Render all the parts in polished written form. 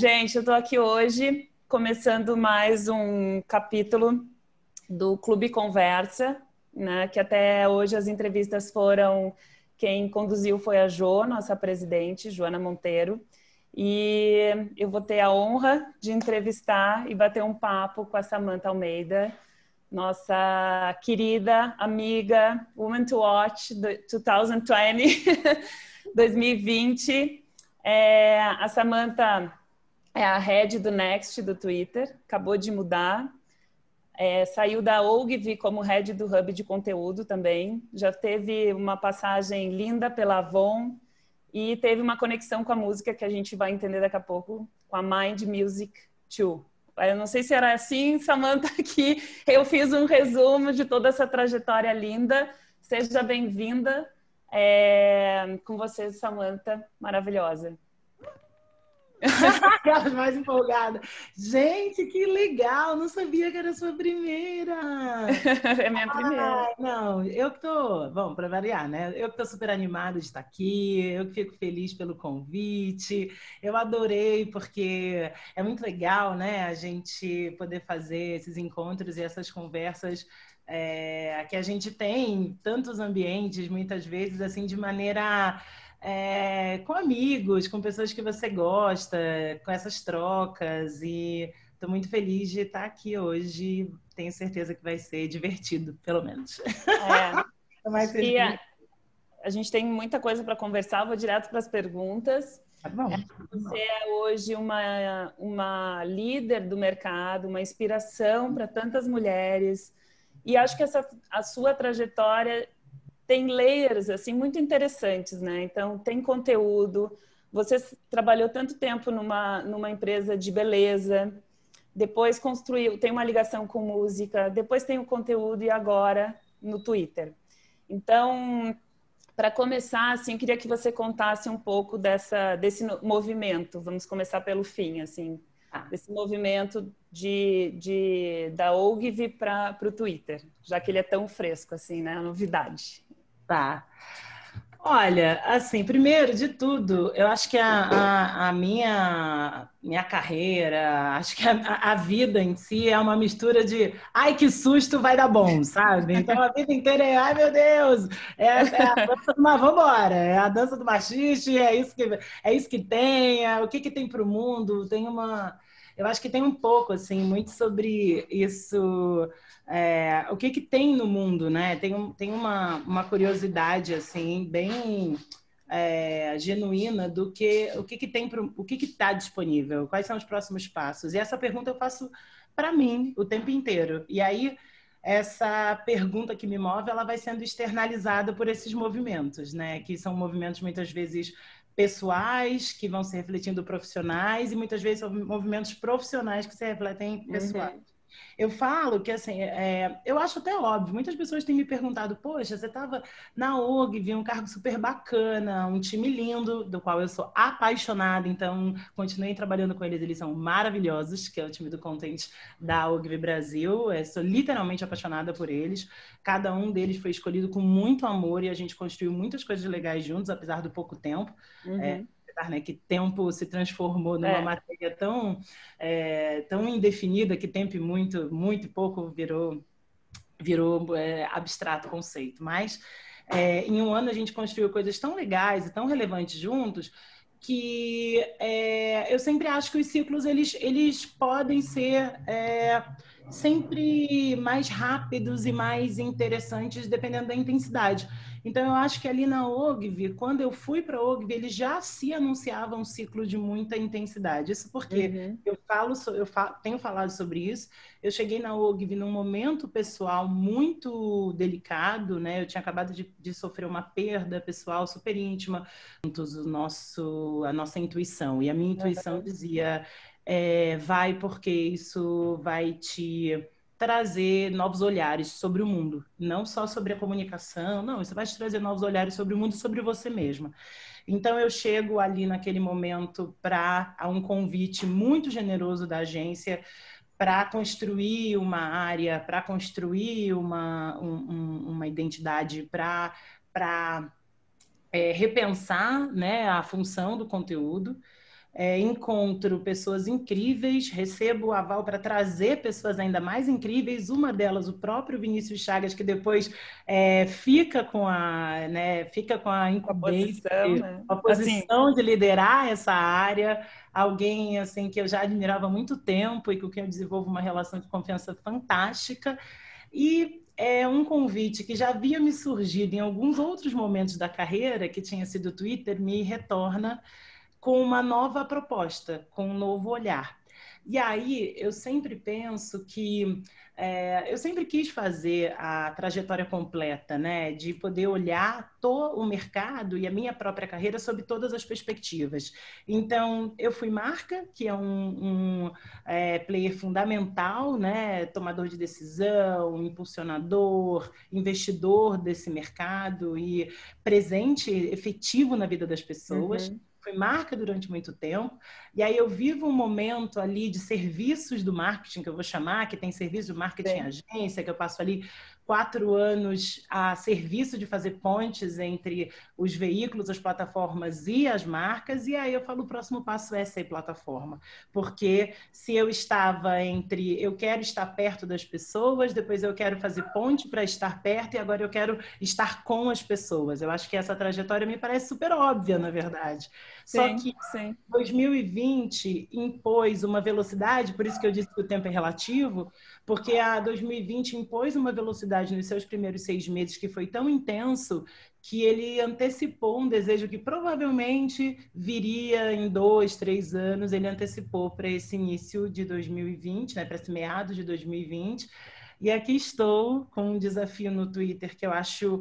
gente, eu estou aqui hoje começando mais um capítulo do Clube Conversa, né? Que até hoje as entrevistas foram... Quem conduziu foi a Jo, nossa presidente, Joana Monteiro. E eu vou ter a honra de entrevistar e bater um papo com a Samantha Almeida, nossa querida amiga, Woman to Watch 2020, 2020. A Samantha é a head do Next do Twitter, acabou de mudar. Saiu da Ogilvy como head do Hub de conteúdo também. Já teve uma passagem linda pela Avon e teve uma conexão com a música que a gente vai entender daqui a pouco, com a Mind Music 2. Eu não sei se era assim, Samantha, que eu fiz um resumo de toda essa trajetória linda. Seja bem-vinda. Com você, Samantha, maravilhosa. Aquelas mais empolgadas. Gente, que legal! Não sabia que era a sua primeira. É minha primeira. Não, eu que tô... Bom, para variar, né? Eu que tô super animada de estar aqui. Eu que fico feliz pelo convite. Eu adorei, porque é muito legal, né? A gente poder fazer esses encontros e essas conversas que a gente tem em tantos ambientes, muitas vezes, assim, de maneira... com amigos, com pessoas que você gosta, com essas trocas, e estou muito feliz de estar aqui hoje. Tenho certeza que vai ser divertido, pelo menos. E a gente tem muita coisa para conversar, vou direto para as perguntas. Tá bom. Você é hoje uma líder do mercado, uma inspiração para tantas mulheres, e acho que a sua trajetória tem layers assim muito interessantes, né? Então tem conteúdo. Você trabalhou tanto tempo numa empresa de beleza, depois construiu, tem uma ligação com música, depois tem o conteúdo e agora no Twitter. Então, para começar, assim, queria que você contasse um pouco desse movimento. Vamos começar pelo fim, assim, desse movimento da Ogilvy para o Twitter, já que ele é tão fresco, assim, né? A novidade. Tá. Olha, assim, primeiro de tudo, eu acho que a minha carreira, acho que a vida em si é uma mistura de ai, que susto, vai dar bom, sabe? Então a vida inteira é ai, meu Deus, é a dança do vambora, é a dança do machiste, é isso que tem, o que tem para o mundo, eu acho que tem um pouco, assim, muito sobre isso. O que tem no mundo, né? Tem uma curiosidade assim bem genuína do o que está disponível, quais são os próximos passos. E essa pergunta eu faço para mim o tempo inteiro. E aí essa pergunta que me move, ela vai sendo externalizada por esses movimentos, né? Que são movimentos muitas vezes pessoais, que vão se refletindo profissionais, e muitas vezes são movimentos profissionais que se refletem pessoais. Eu falo que, assim, eu acho até óbvio. Muitas pessoas têm me perguntado, poxa, você estava na Ogilvy, um cargo super bacana, um time lindo, do qual eu sou apaixonada, então continuei trabalhando com eles, eles são maravilhosos, que é o time do Content da Ogilvy Brasil. Sou literalmente apaixonada por eles. Cada um deles foi escolhido com muito amor e a gente construiu muitas coisas legais juntos, apesar do pouco tempo. Né, que tempo se transformou numa matéria tão indefinida que tempo e muito pouco virou abstrato conceito. Mas em um ano a gente construiu coisas tão legais e tão relevantes juntos que eu sempre acho que os ciclos eles podem ser sempre mais rápidos e mais interessantes dependendo da intensidade. Então, eu acho que ali na Ogilvy, quando eu fui para a Ogilvy, eles já se anunciavam um ciclo de muita intensidade. Isso porque eu tenho falado sobre isso. Eu cheguei na Ogilvy num momento pessoal muito delicado, né? Eu tinha acabado de sofrer uma perda pessoal super íntima, a nossa intuição. E a minha intuição dizia, vai porque isso vai te trazer novos olhares sobre o mundo, não só sobre a comunicação, não, isso vai te trazer novos olhares sobre o mundo e sobre você mesma. Então eu chego ali naquele momento para um convite muito generoso da agência para construir uma área, para construir uma identidade, para repensar, né, a função do conteúdo. encontro pessoas incríveis, recebo o aval para trazer pessoas ainda mais incríveis, uma delas o próprio Vinícius Chagas, que depois fica com a A incumbência, posição, né? a Assim, posição de liderar essa área, alguém assim que eu já admirava há muito tempo e com quem eu desenvolvo uma relação de confiança fantástica. E é um convite que já havia me surgido em alguns outros momentos da carreira, que tinha sido o Twitter, me retorna com uma nova proposta, com um novo olhar. E aí eu sempre penso que eu sempre quis fazer a trajetória completa, né? De poder olhar o mercado e a minha própria carreira sob todas as perspectivas. Então, eu fui marca, que é um player fundamental, né? Tomador de decisão, impulsionador, investidor desse mercado e presente, efetivo na vida das pessoas. uhum, Fui marca durante muito tempo, e aí eu vivo um momento ali de serviços do marketing, que eu vou chamar, que tem serviço de marketing sim. agência, que eu passo ali 4 anos a serviço de fazer pontes entre os veículos, as plataformas e as marcas, e aí eu falo, o próximo passo é ser plataforma, porque se eu estava entre eu quero estar perto das pessoas, depois eu quero fazer ponte para estar perto, e agora eu quero estar com as pessoas. Eu acho que essa trajetória me parece super óbvia, na verdade. Só Sim, que sim. 2020 impôs uma velocidade, por isso que eu disse que o tempo é relativo, porque a 2020 impôs uma velocidade nos seus primeiros 6 meses que foi tão intenso que ele antecipou um desejo que provavelmente viria em 2, 3 anos. Ele antecipou para esse início de 2020, né, para esse meados de 2020. E aqui estou com um desafio no Twitter que eu acho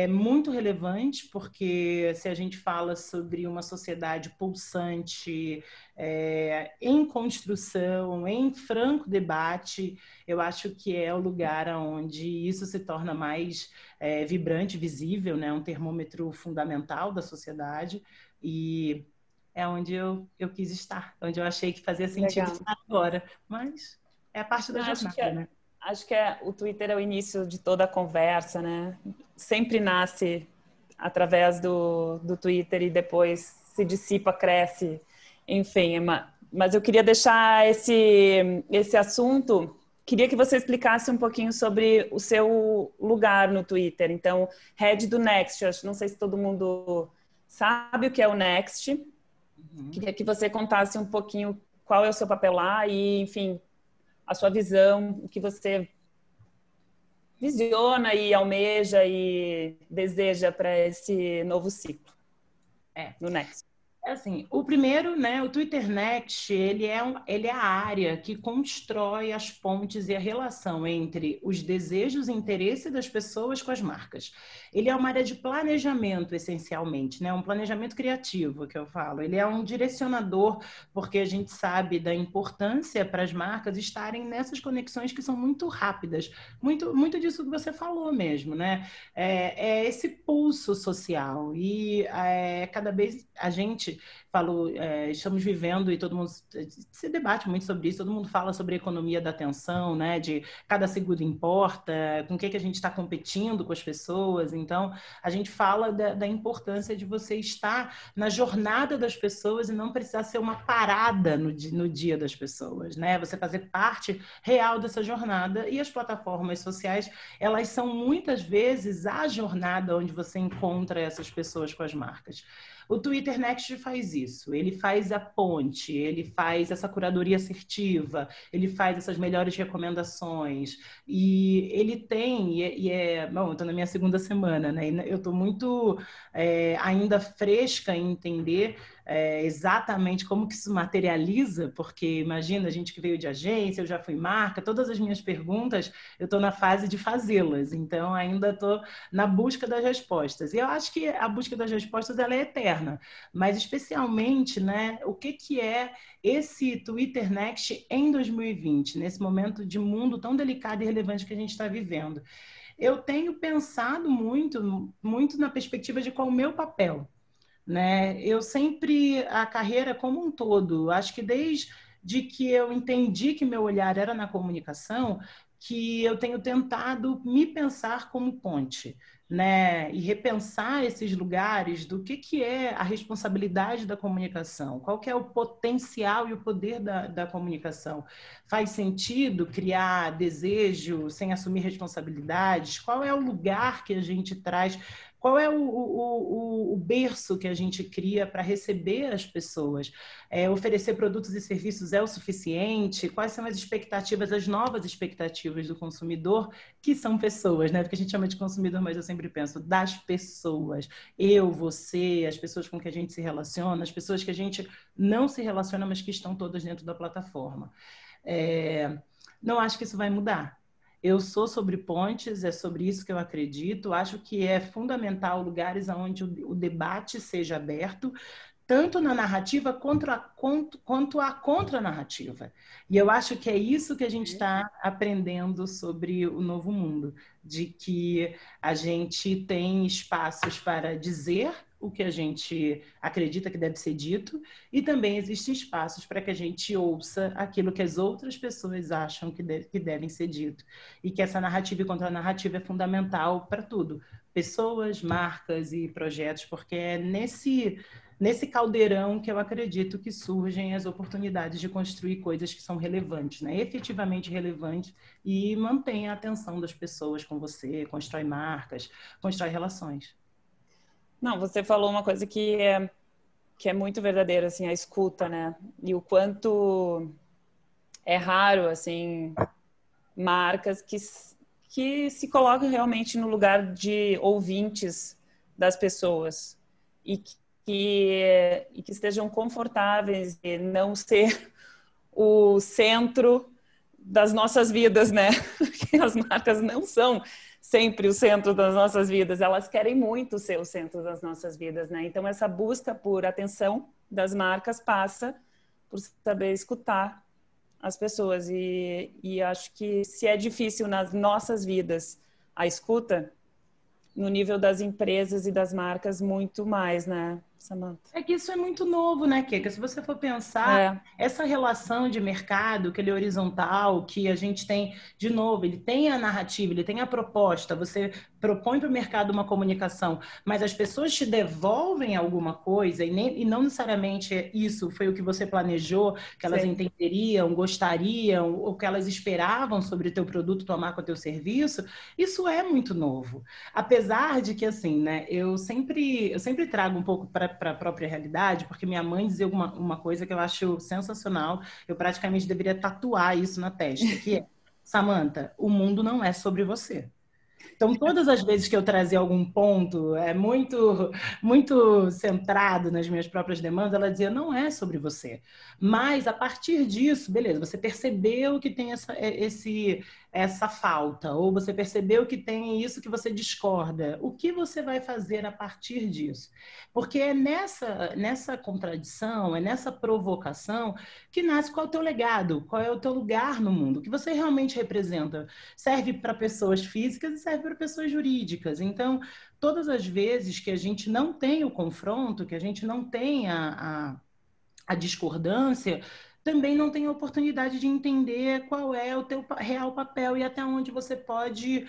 muito relevante, porque se a gente fala sobre uma sociedade pulsante, em construção, em franco debate, eu acho que é o lugar onde isso se torna mais vibrante, visível, né? Um termômetro fundamental da sociedade, e é onde eu quis estar, onde eu achei que fazia sentido Legal. estar agora, mas é a parte da Não, jornada, né? acho que o Twitter é o início de toda a conversa, né? Sempre nasce através do Twitter e depois se dissipa, cresce, enfim. Mas eu queria deixar esse assunto. Queria que você explicasse um pouquinho sobre o seu lugar no Twitter. Então, head do Next. Não sei se todo mundo sabe o que é o Next. Uhum. Queria que você contasse um pouquinho qual é o seu papel lá e, enfim, a sua visão, o que você visiona e almeja e deseja para esse novo ciclo É. no Next. Assim, o primeiro, né, o Twitter Next, ele é a área que constrói as pontes e a relação entre os desejos e interesse das pessoas com as marcas. Ele é uma área de planejamento, essencialmente, né, um planejamento criativo, que eu falo. Ele é um direcionador, porque a gente sabe da importância para as marcas estarem nessas conexões que são muito rápidas. Muito, muito disso que você falou mesmo, né? Esse pulso social. E cada vez a gente falou, estamos vivendo e todo mundo se debate muito sobre isso, todo mundo fala sobre a economia da atenção, né? De cada segundo importa, com o que a gente está competindo com as pessoas. Então, a gente fala da importância de você estar na jornada das pessoas e não precisar ser uma parada no dia das pessoas, né? Você fazer parte real dessa jornada. E as plataformas sociais, elas são muitas vezes a jornada onde você encontra essas pessoas com as marcas. O Twitter Next faz isso, ele faz a ponte, ele faz essa curadoria assertiva, ele faz essas melhores recomendações, e ele tem, bom, eu estou na minha segunda semana, né? Eu estou muito ainda fresca em entender exatamente como que isso materializa, porque imagina, a gente que veio de agência, eu já fui marca, todas as minhas perguntas, eu estou na fase de fazê-las, então ainda estou na busca das respostas. E eu acho que a busca das respostas ela é eterna, mas especialmente, né, o que é esse Twitter Next em 2020, nesse momento de mundo tão delicado e relevante que a gente está vivendo. Eu tenho pensado muito, muito na perspectiva de qual é o meu papel, né? Eu sempre, a carreira como um todo, acho que desde que eu entendi que meu olhar era na comunicação, que eu tenho tentado me pensar como ponte. né, e repensar esses lugares do que é a responsabilidade da comunicação, qual que é o potencial e o poder da comunicação. Faz sentido criar desejo sem assumir responsabilidades? Qual é o lugar que a gente traz? Qual é o berço que a gente cria para receber as pessoas? Oferecer produtos e serviços é o suficiente? Quais são as expectativas, as novas expectativas do consumidor, que são pessoas, né? Porque a gente chama de consumidor, mas eu sempre penso das pessoas. Eu, você, as pessoas com que a gente se relaciona, as pessoas que a gente não se relaciona, mas que estão todas dentro da plataforma. Não acho que isso vai mudar. Eu sou sobre pontes, é sobre isso que eu acredito. Acho que é fundamental lugares onde o debate seja aberto, tanto na narrativa quanto a contranarrativa. E eu acho que é isso que a gente está aprendendo sobre o novo mundo, de que a gente tem espaços para dizer o que a gente acredita que deve ser dito, e também existem espaços para que a gente ouça aquilo que as outras pessoas acham que devem ser dito. E que essa narrativa e contranarrativa é fundamental para tudo. Pessoas, marcas e projetos, porque é nesse caldeirão que eu acredito que surgem as oportunidades de construir coisas que são relevantes, né? Efetivamente relevantes, e mantém a atenção das pessoas com você, constrói marcas, constrói relações. Não, você falou uma coisa que é muito verdadeira, assim, a escuta, né? E o quanto é raro, assim, marcas que se colocam realmente no lugar de ouvintes das pessoas e que estejam confortáveis em não ser o centro das nossas vidas, né? Porque as marcas não são sempre o centro das nossas vidas, elas querem muito ser o centro das nossas vidas, né? Então essa busca por atenção das marcas passa por saber escutar as pessoas, e acho que se é difícil nas nossas vidas a escuta, no nível das empresas e das marcas, muito mais, né, Samantha? É que isso é muito novo, né, Keka? Se você for pensar, essa relação de mercado, aquele horizontal que a gente tem, de novo, ele tem a narrativa, ele tem a proposta, você propõe para o mercado uma comunicação, mas as pessoas te devolvem alguma coisa e não necessariamente isso foi o que você planejou, que elas entenderiam, gostariam, ou que elas esperavam sobre o teu produto, tua marca, o teu serviço, isso é muito novo. Apesar de que, assim, né, eu sempre trago um pouco para a própria realidade, porque minha mãe dizia uma coisa que eu acho sensacional, eu praticamente deveria tatuar isso na testa, que é: Samantha, o mundo não é sobre você. Então, todas as vezes que eu trazia algum ponto muito centrado nas minhas próprias demandas, ela dizia: não é sobre você. Mas, a partir disso, beleza, você percebeu que tem essa falta, ou você percebeu que tem isso que você discorda. O que você vai fazer a partir disso? Porque é nessa contradição, é nessa provocação que nasce qual é o teu legado, qual é o teu lugar no mundo, o que você realmente representa. Serve para pessoas físicas e serve para pessoas jurídicas. Então, todas as vezes que a gente não tem o confronto, que a gente não tem a discordância, também não tem a oportunidade de entender qual é o teu real papel e até onde você pode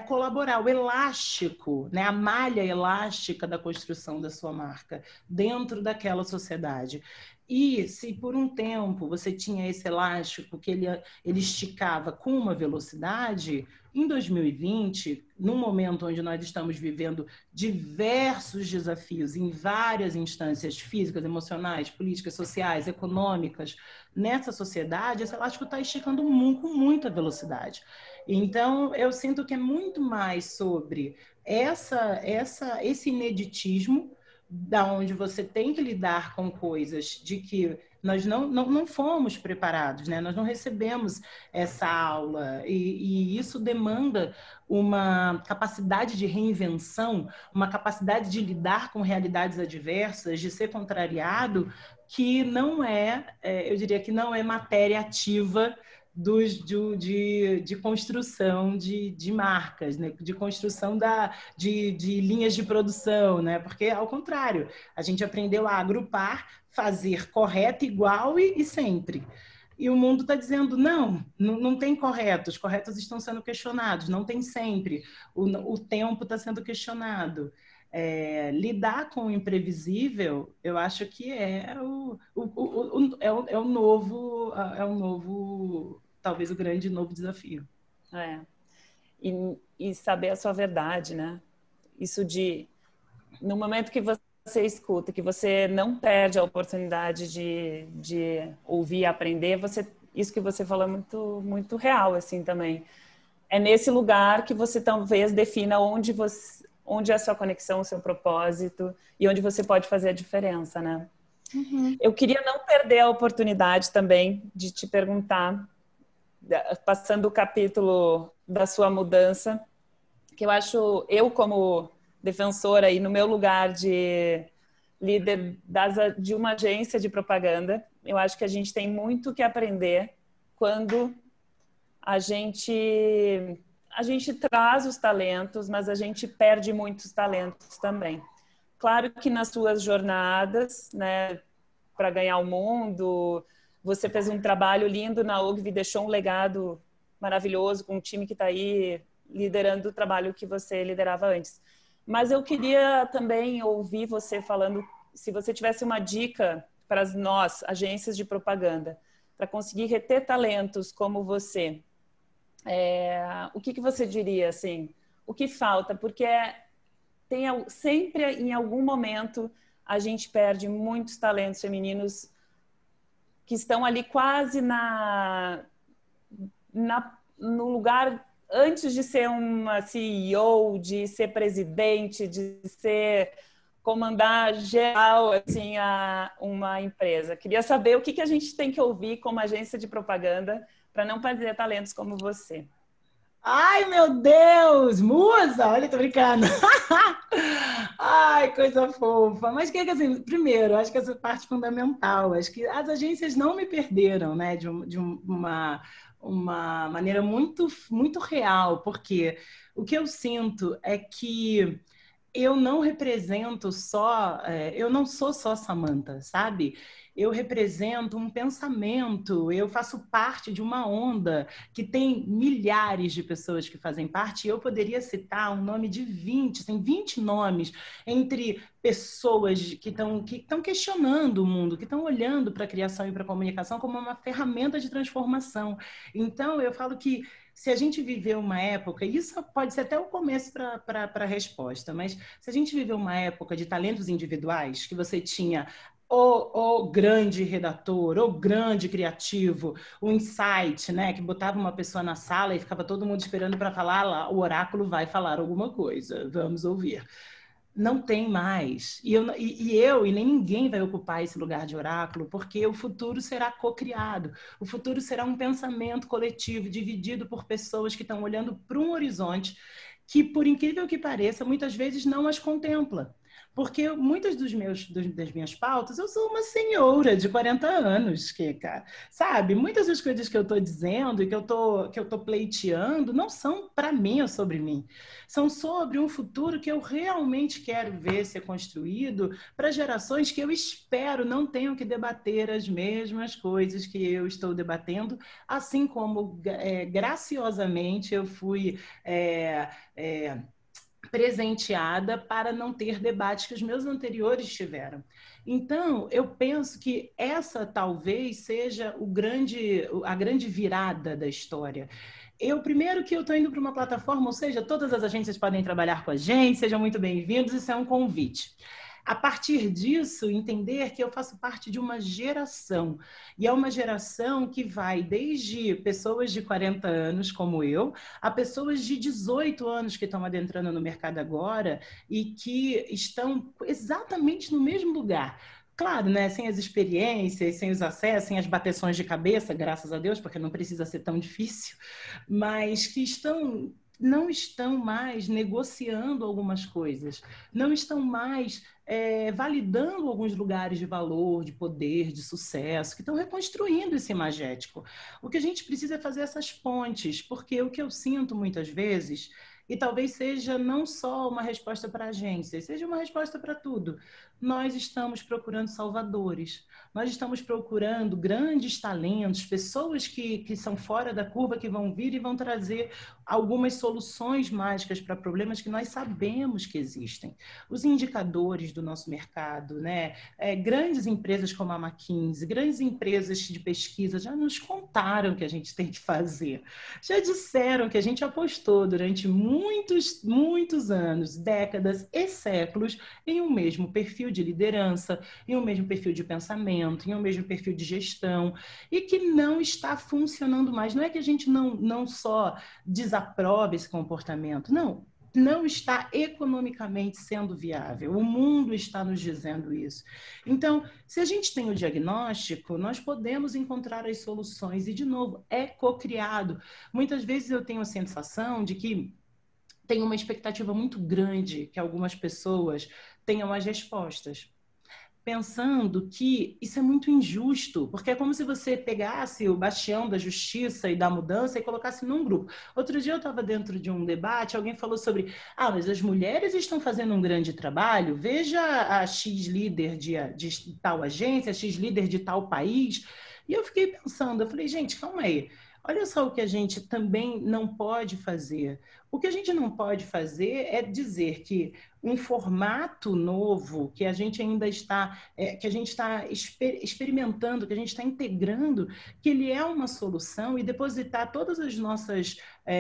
colaborar. O elástico, né? A malha elástica da construção da sua marca dentro daquela sociedade. E se por um tempo você tinha esse elástico que ele esticava com uma velocidade, em 2020, num momento onde nós estamos vivendo diversos desafios em várias instâncias físicas, emocionais, políticas, sociais, econômicas, nessa sociedade, esse elástico está esticando com muita velocidade. Então, eu sinto que é muito mais sobre esse ineditismo, da onde você tem que lidar com coisas de que nós não fomos preparados, né? Nós não recebemos essa aula, e isso demanda uma capacidade de reinvenção, uma capacidade de lidar com realidades adversas, de ser contrariado, que não eu diria que não é matéria ativa de construção de marcas, né? De construção de linhas de produção, né? Porque, ao contrário, a gente aprendeu a agrupar, fazer correto, igual e sempre. e o mundo está dizendo, não tem corretos, corretos estão sendo questionados, não tem sempre, o tempo está sendo questionado. Lidar com o imprevisível, eu acho que é o novo, talvez o grande novo desafio. E saber a sua verdade, né? Isso no momento que você escuta, que você não perde a oportunidade de ouvir e aprender, isso que você falou é muito, muito real, assim, também. É nesse lugar que você talvez defina onde é a sua conexão, o seu propósito e onde você pode fazer a diferença, né? Uhum. Eu queria não perder a oportunidade também de te perguntar, passando o capítulo da sua mudança, que eu como defensora aí no meu lugar de líder de uma agência de propaganda, eu acho que a gente tem muito que aprender quando a gente traz os talentos, mas a gente perde muitos talentos também. Claro que nas suas jornadas, né, para ganhar o mundo, você fez um trabalho lindo na Ogilvy, deixou um legado maravilhoso com um time que está aí liderando o trabalho que você liderava antes. Mas eu queria também ouvir você falando, se você tivesse uma dica para nós, agências de propaganda, para conseguir reter talentos como você, o que você diria, assim? O que falta? Porque sempre, em algum momento, a gente perde muitos talentos femininos que estão ali quase no lugar antes de ser uma CEO, de ser presidente, de comandar geral assim, uma empresa. Queria saber o que a gente tem que ouvir como agência de propaganda para não perder talentos como você. Ai, meu Deus! Musa! Olha, tô brincando. Ai, coisa fofa. Mas que assim, primeiro, acho que essa parte fundamental, acho que as agências não me perderam, né, de uma maneira muito, muito real, porque o que eu sinto é que eu não represento eu não sou só Samantha, sabe? Eu represento um pensamento, eu faço parte de uma onda que tem milhares de pessoas que fazem parte, e eu poderia citar um nome de 20, tem 20 nomes, entre pessoas que estão questionando o mundo, que estão olhando para a criação e para a comunicação como uma ferramenta de transformação. Então, eu falo que se a gente viveu uma época, e isso pode ser até o começo para a resposta, mas se a gente viveu uma época de talentos individuais, que você tinha o grande redator, o grande criativo, o insight, né, que botava uma pessoa na sala e ficava todo mundo esperando para falar, lá, o oráculo vai falar alguma coisa, vamos ouvir. Não tem mais. E nem ninguém vai ocupar esse lugar de oráculo, porque o futuro será co-criado. O futuro será um pensamento coletivo, dividido por pessoas que estão olhando para um horizonte que, por incrível que pareça, muitas vezes não as contempla. Porque muitas das minhas pautas, eu sou uma senhora de 40 anos, cara, sabe? Muitas das coisas que eu estou dizendo e que eu tô pleiteando não são para mim ou sobre mim. São sobre um futuro que eu realmente quero ver ser construído para gerações que eu espero não tenham que debater as mesmas coisas que eu estou debatendo, assim como graciosamente eu fui presenteada para não ter debates que os meus anteriores tiveram. Então, eu penso que essa talvez seja a grande virada da história. Primeiro que eu estou indo para uma plataforma, ou seja, todas as agências podem trabalhar com a gente, sejam muito bem-vindos, isso é um convite. A partir disso, entender que eu faço parte de uma geração. E é uma geração que vai desde pessoas de 40 anos, como eu, a pessoas de 18 anos que estão adentrando no mercado agora e que estão exatamente no mesmo lugar. Claro, né? Sem as experiências, sem os acessos, sem as bateções de cabeça, graças a Deus, porque não precisa ser tão difícil, mas que não estão mais negociando algumas coisas, não estão mais validando alguns lugares de valor, de poder, de sucesso, que estão reconstruindo esse imagético. O que a gente precisa é fazer essas pontes, porque o que eu sinto muitas vezes, E talvez seja não só uma resposta para agências, seja uma resposta para tudo. Nós estamos procurando salvadores, nós estamos procurando grandes talentos, pessoas que são fora da curva, que vão vir e vão trazer algumas soluções mágicas para problemas que nós sabemos que existem. Os indicadores do nosso mercado, né? Grandes empresas como a McKinsey, grandes empresas de pesquisa já nos contaram o que a gente tem que fazer. Já disseram que a gente apostou durante muitos, muitos anos, décadas e séculos em um mesmo perfil de liderança, em um mesmo perfil de pensamento, em um mesmo perfil de gestão, e que não está funcionando mais. Não é que a gente não só desaprove esse comportamento, não está economicamente sendo viável. O mundo está nos dizendo isso. Então, se a gente tem o diagnóstico, nós podemos encontrar as soluções. E, de novo, é cocriado. Muitas vezes eu tenho a sensação de que tem uma expectativa muito grande que algumas pessoas tenham as respostas, pensando que isso é muito injusto, porque é como se você pegasse o bastião da justiça e da mudança e colocasse num grupo. Outro dia eu estava dentro de um debate, alguém falou sobre, mas as mulheres estão fazendo um grande trabalho, veja a X líder de tal agência, a X líder de tal país, e eu fiquei pensando, eu falei, gente, calma aí, olha só o que a gente também não pode fazer. O que a gente não pode fazer é dizer que um formato novo que a gente ainda está, que a gente está experimentando, que a gente está integrando, que ele é uma solução e depositar todas as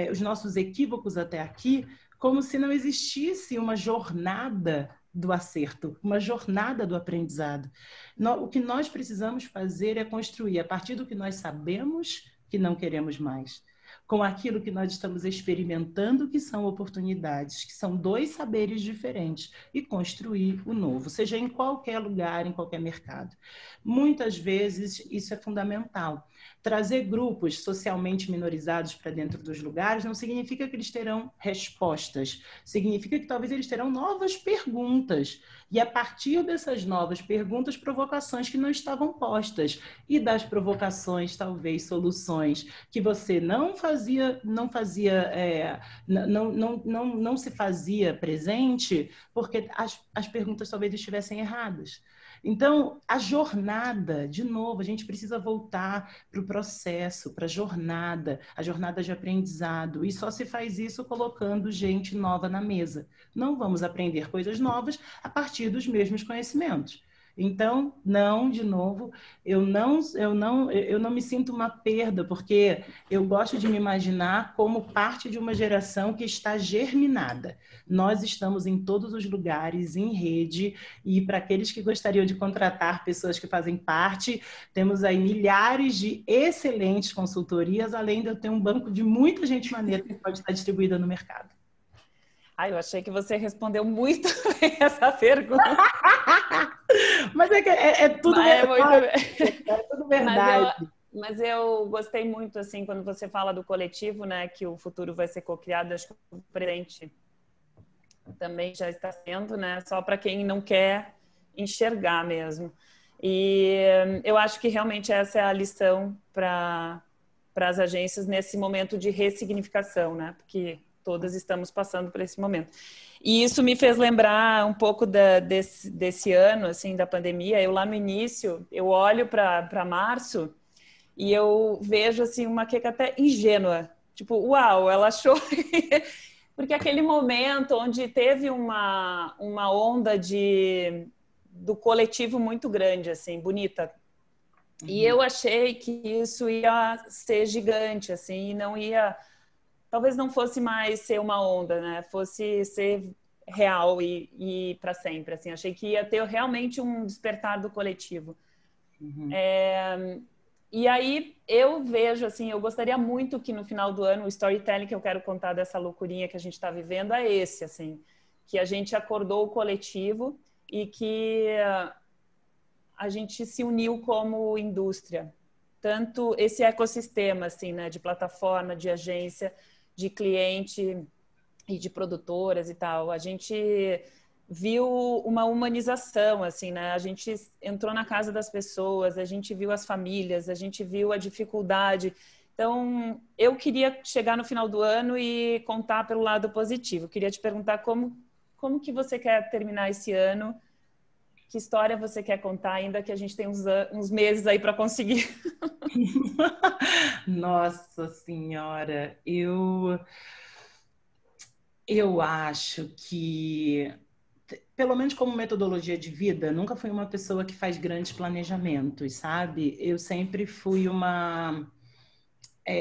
os nossos equívocos até aqui, como se não existisse uma jornada do acerto, uma jornada do aprendizado. O que nós precisamos fazer é construir, a partir do que nós sabemos que não queremos mais, com aquilo que nós estamos experimentando, que são oportunidades, que são dois saberes diferentes, e construir o novo, seja em qualquer lugar, em qualquer mercado. Muitas vezes isso é fundamental. Trazer grupos socialmente minorizados para dentro dos lugares não significa que eles terão respostas, significa que talvez eles terão novas perguntas, e a partir dessas novas perguntas, provocações que não estavam postas, e das provocações, talvez, soluções que você não se fazia presente, porque as perguntas talvez estivessem erradas. Então, a jornada, de novo, a gente precisa voltar para o processo, para a jornada de aprendizado, e só se faz isso colocando gente nova na mesa. Não vamos aprender coisas novas a partir dos mesmos conhecimentos. Então, de novo, eu não me sinto uma perda, porque eu gosto de me imaginar como parte de uma geração que está germinada. Nós estamos em todos os lugares, em rede, e para aqueles que gostariam de contratar pessoas que fazem parte, temos aí milhares de excelentes consultorias, além de eu ter um banco de muita gente maneira que pode estar distribuída no mercado. Eu achei que você respondeu muito bem essa pergunta. Mas é tudo verdade. É tudo verdade. Mas eu gostei muito, assim, quando você fala do coletivo, né, que o futuro vai ser co-criado, acho que o presente também já está sendo, né, só para quem não quer enxergar mesmo. E eu acho que realmente essa é a lição para as agências nesse momento de ressignificação, né, porque todas estamos passando por esse momento. E isso me fez lembrar um pouco desse ano, assim, da pandemia. Eu lá no início, eu olho para março e eu vejo, assim, uma Queca até ingênua. Tipo, uau, ela achou... Porque aquele momento onde teve uma onda do coletivo muito grande, assim, bonita. Uhum. E eu achei que isso ia ser gigante, assim, e não ia... Talvez não fosse mais ser uma onda, né? Fosse ser real e para sempre, assim. Achei que ia ter realmente um despertar do coletivo. Uhum. E aí eu vejo, assim, eu gostaria muito que no final do ano o storytelling que eu quero contar dessa loucurinha que a gente está vivendo é esse, assim, que a gente acordou o coletivo e que a gente se uniu como indústria. Tanto esse ecossistema, assim, né, de plataforma, de agência, de cliente e de produtoras e tal. A gente viu uma humanização, assim, né? A gente entrou na casa das pessoas, a gente viu as famílias, a gente viu a dificuldade. Então, eu queria chegar no final do ano e contar pelo lado positivo. Eu queria te perguntar como que você quer terminar esse ano, que história você quer contar, ainda que a gente tem uns meses aí para conseguir. Nossa Senhora, eu acho que, pelo menos como metodologia de vida, nunca fui uma pessoa que faz grandes planejamentos, sabe? Eu sempre fui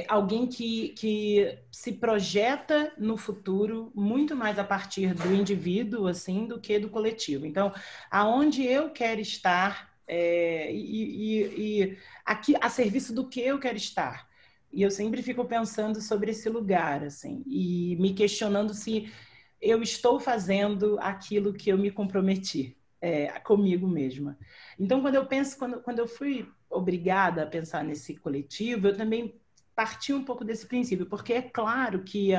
alguém que se projeta no futuro muito mais a partir do indivíduo, assim, do que do coletivo. Então, aonde eu quero estar e aqui a serviço do que eu quero estar. E eu sempre fico pensando sobre esse lugar, assim, e me questionando se eu estou fazendo aquilo que eu me comprometi comigo mesma. Então, quando eu fui obrigada a pensar nesse coletivo, eu também partir um pouco desse princípio, porque é claro que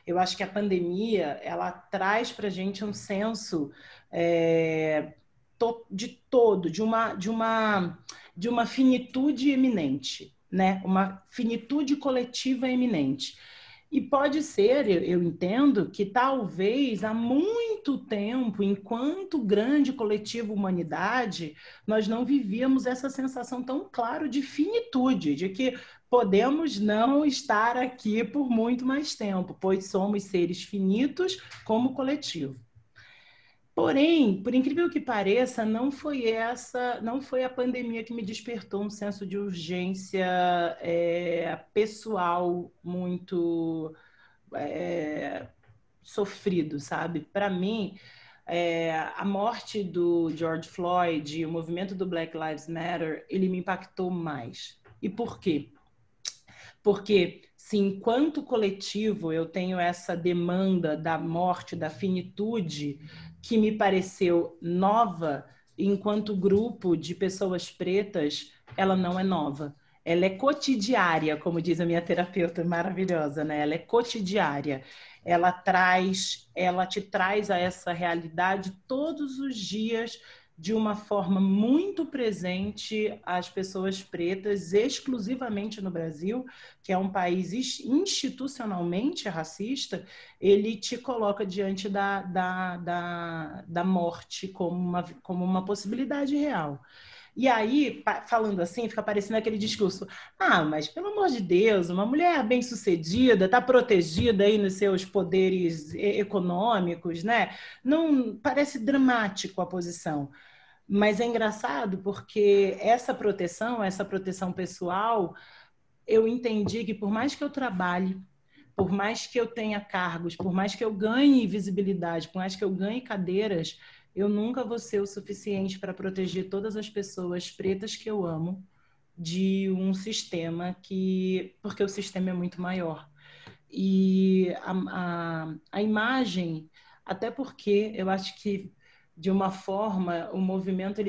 eu acho que a pandemia ela traz para a gente um senso de uma finitude eminente, né? Uma finitude coletiva eminente. E pode ser, eu entendo, que talvez há muito tempo, enquanto grande coletivo humanidade, nós não vivíamos essa sensação tão clara de finitude, de que podemos não estar aqui por muito mais tempo, pois somos seres finitos como coletivo. Porém, por incrível que pareça, não foi a pandemia que me despertou um senso de urgência pessoal muito sofrido, sabe? Para mim, a morte do George Floyd e o movimento do Black Lives Matter, ele me impactou mais. E por quê? Porque se enquanto coletivo eu tenho essa demanda da morte, da finitude, que me pareceu nova, enquanto grupo de pessoas pretas, ela não é nova. Ela é cotidiária, como diz a minha terapeuta maravilhosa, né? Ela é cotidiária. Ela te traz a essa realidade todos os dias de uma forma muito presente às pessoas pretas, exclusivamente no Brasil, que é um país institucionalmente racista. Ele te coloca diante da morte como uma possibilidade real. E aí, falando assim, fica parecendo aquele discurso: ah, mas pelo amor de Deus, uma mulher bem-sucedida, está protegida aí nos seus poderes econômicos, né? Não parece dramático a posição. Mas é engraçado porque essa proteção pessoal, eu entendi que por mais que eu trabalhe, por mais que eu tenha cargos, por mais que eu ganhe visibilidade, por mais que eu ganhe cadeiras, eu nunca vou ser o suficiente para proteger todas as pessoas pretas que eu amo de um sistema porque o sistema é muito maior. E a imagem, até porque eu acho que de uma forma o movimento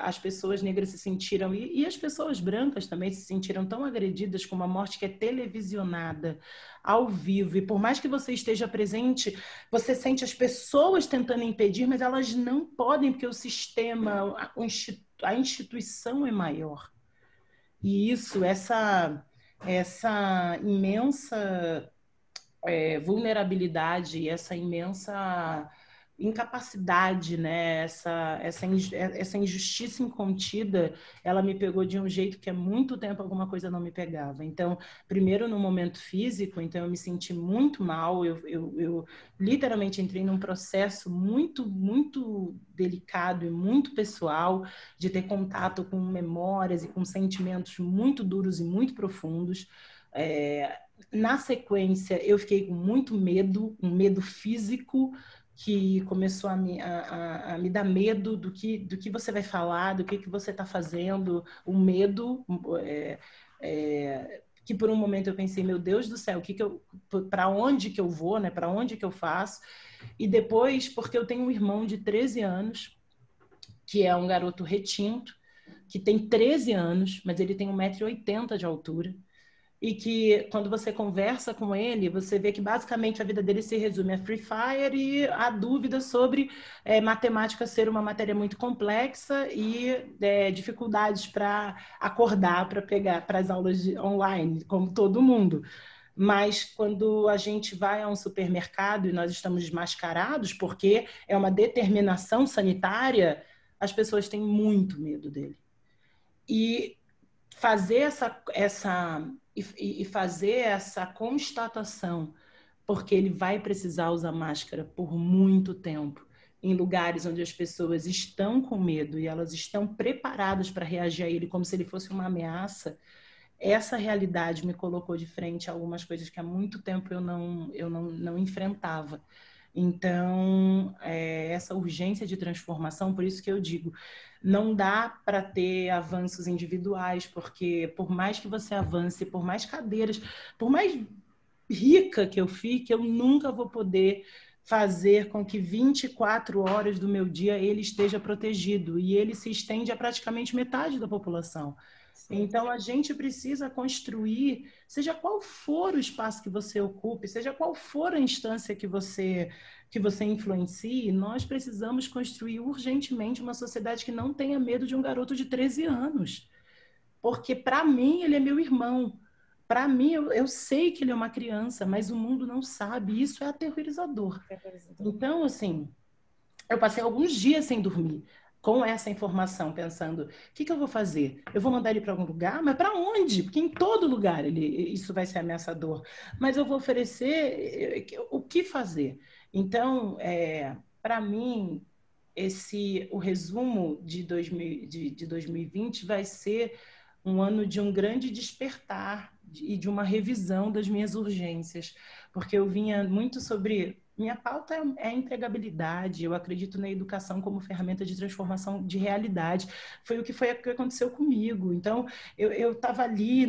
as pessoas negras se sentiram e as pessoas brancas também se sentiram tão agredidas com uma morte que é televisionada ao vivo, e por mais que você esteja presente, você sente as pessoas tentando impedir, mas elas não podem, porque o sistema, a instituição é maior. E essa imensa vulnerabilidade, essa imensa incapacidade, né? Essa injustiça incontida, ela me pegou de um jeito que há muito tempo alguma coisa não me pegava. Então, primeiro no momento físico, então eu me senti muito mal, eu literalmente entrei num processo muito, muito delicado e muito pessoal de ter contato com memórias e com sentimentos muito duros e muito profundos. Na sequência, eu fiquei com muito medo, um medo físico, que começou a me dar medo do que você vai falar, do que você está fazendo, um medo que por um momento eu pensei, meu Deus do céu, para onde que eu vou, né? Para onde que eu faço? E depois, porque eu tenho um irmão de 13 anos, que é um garoto retinto, que tem 13 anos, mas ele tem 1,80 m de altura. e que quando você conversa com ele, você vê que basicamente a vida dele se resume a Free Fire e a dúvida sobre matemática ser uma matéria muito complexa e dificuldades para acordar, para pegar para as aulas online, como todo mundo. Mas quando a gente vai a um supermercado e nós estamos desmascarados, porque é uma determinação sanitária, as pessoas têm muito medo dele. E fazer fazer essa constatação, porque ele vai precisar usar máscara por muito tempo, em lugares onde as pessoas estão com medo e elas estão preparadas para reagir a ele como se ele fosse uma ameaça. Essa realidade me colocou de frente a algumas coisas que há muito tempo eu não enfrentava. Então, essa urgência de transformação, por isso que eu digo, não dá para ter avanços individuais, porque por mais que você avance, por mais cadeiras, por mais rica que eu fique, eu nunca vou poder fazer com que 24 horas do meu dia ele esteja protegido, e ele se estende a praticamente metade da população. Então, a gente precisa construir, seja qual for o espaço que você ocupe, seja qual for a instância que você influencie, nós precisamos construir urgentemente uma sociedade que não tenha medo de um garoto de 13 anos. Porque, para mim, ele é meu irmão. Para mim, eu sei que ele é uma criança, mas o mundo não sabe. Isso é aterrorizador. Então, assim, eu passei alguns dias sem dormir com essa informação, pensando, o que eu vou fazer? Eu vou mandar ele para algum lugar? Mas para onde? Porque em todo lugar isso vai ser ameaçador. Mas eu vou oferecer o que fazer? Então, para mim, o resumo de 2020 vai ser um ano de um grande despertar e de uma revisão das minhas urgências, porque eu vinha muito sobre... Minha pauta é a empregabilidade, eu acredito na educação como ferramenta de transformação de realidade. Foi o que aconteceu comigo. Então, eu estava ali,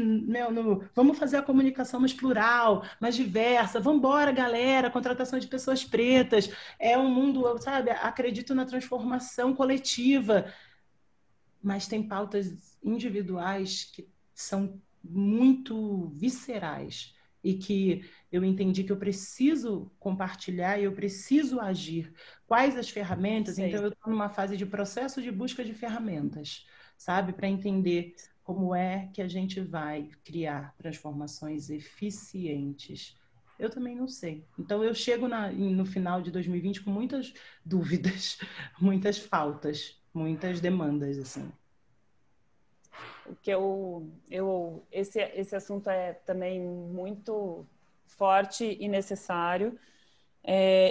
vamos fazer a comunicação mais plural, mais diversa, vamos embora, galera, contratação de pessoas pretas, é um mundo, sabe, acredito na transformação coletiva, mas tem pautas individuais que são muito viscerais e que eu entendi que eu preciso compartilhar e eu preciso agir. Quais as ferramentas? Então, eu estou numa fase de processo de busca de ferramentas, sabe? Para entender como é que a gente vai criar transformações eficientes. Eu também não sei. Então, eu chego no final de 2020 com muitas dúvidas, muitas faltas, muitas demandas, assim. O que esse assunto é também muito forte e necessário.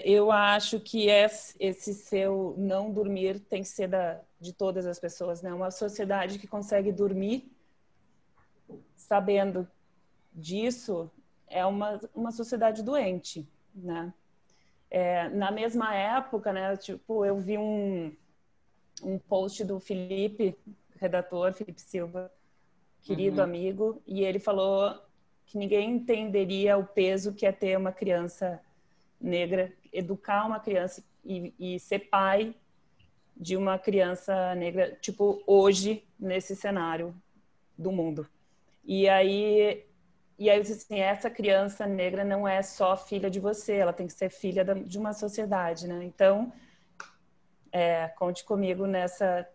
Eu acho que esse seu não dormir tem que ser de todas as pessoas, né? Uma sociedade que consegue dormir sabendo disso é uma sociedade doente, né? Na mesma época, né? Tipo, eu vi um post do Felipe, redator, Felipe Silva, querido amigo, e ele falou que ninguém entenderia o peso que é ter uma criança negra, educar uma criança e ser pai de uma criança negra, tipo, hoje, nesse cenário do mundo. E aí eu disse assim, essa criança negra não é só filha de você, ela tem que ser filha de uma sociedade, né? Então, conte comigo nessa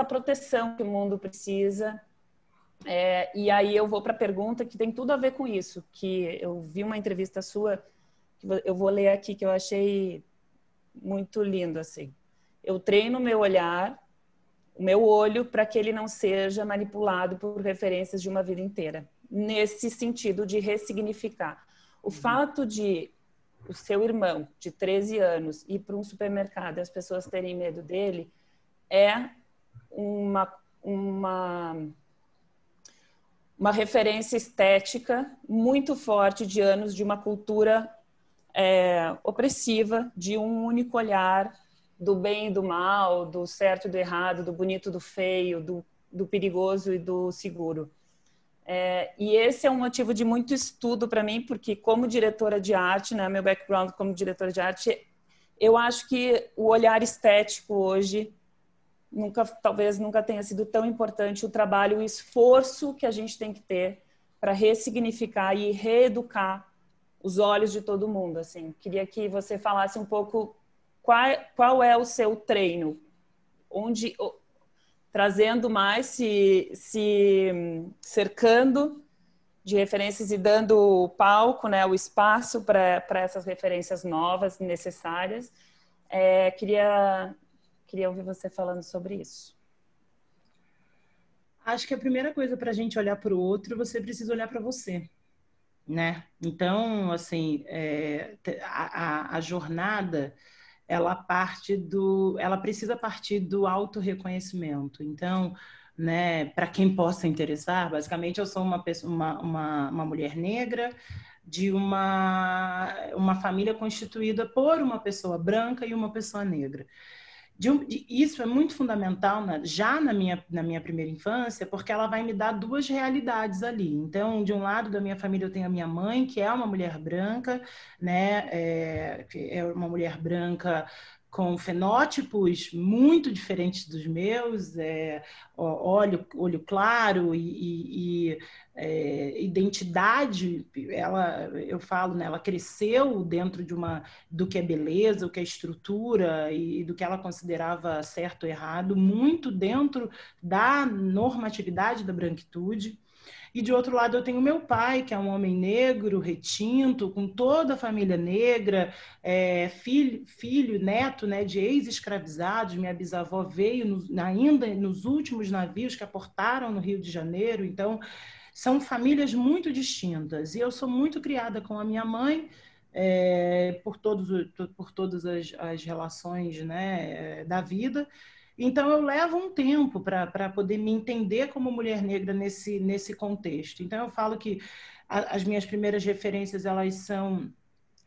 proteção que o mundo precisa. E aí eu vou para a pergunta que tem tudo a ver com isso, que eu vi uma entrevista sua, que eu vou ler aqui, que eu achei muito lindo, assim. Eu treino meu olhar, o meu olho, para que ele não seja manipulado por referências de uma vida inteira. Nesse sentido de ressignificar. O fato de o seu irmão, de 13 anos, ir para um supermercado e as pessoas terem medo dele, é uma referência estética muito forte de anos de uma cultura opressiva, de um único olhar do bem e do mal, do certo e do errado, do bonito e do feio, do perigoso e do seguro. E esse é um motivo de muito estudo para mim, porque como diretora de arte, né, meu background como diretora de arte, eu acho que o olhar estético hoje talvez nunca tenha sido tão importante o trabalho, o esforço que a gente tem que ter para ressignificar e reeducar os olhos de todo mundo. Assim, queria que você falasse um pouco qual é o seu treino, onde trazendo mais, se cercando de referências e dando o palco, né, o espaço para essas referências novas, necessárias. Queria ouvir você falando sobre isso. Acho que a primeira coisa para a gente olhar para o outro, você precisa olhar para você, né? Então, assim, a jornada, ela precisa partir do autorreconhecimento. Então, né, para quem possa interessar, basicamente eu sou uma mulher negra de uma família constituída por uma pessoa branca e uma pessoa negra. Isso é muito fundamental já na minha primeira infância, porque ela vai me dar duas realidades ali. Então, de um lado da minha família eu tenho a minha mãe, que é uma mulher branca, né? É uma mulher branca com fenótipos muito diferentes dos meus, olho claro e identidade. Eu falo, né, ela cresceu dentro do que é beleza, o que é estrutura e do que ela considerava certo ou errado, muito dentro da normatividade da branquitude. E de outro lado eu tenho meu pai, que é um homem negro, retinto, com toda a família negra, filho, neto, né, de ex-escravizados. Minha bisavó veio ainda nos últimos navios que aportaram no Rio de Janeiro. Então, são famílias muito distintas. E eu sou muito criada com a minha mãe, por todas as relações, né, da vida. Então, eu levo um tempo para poder me entender como mulher negra nesse contexto. Então, eu falo que as minhas primeiras referências, elas são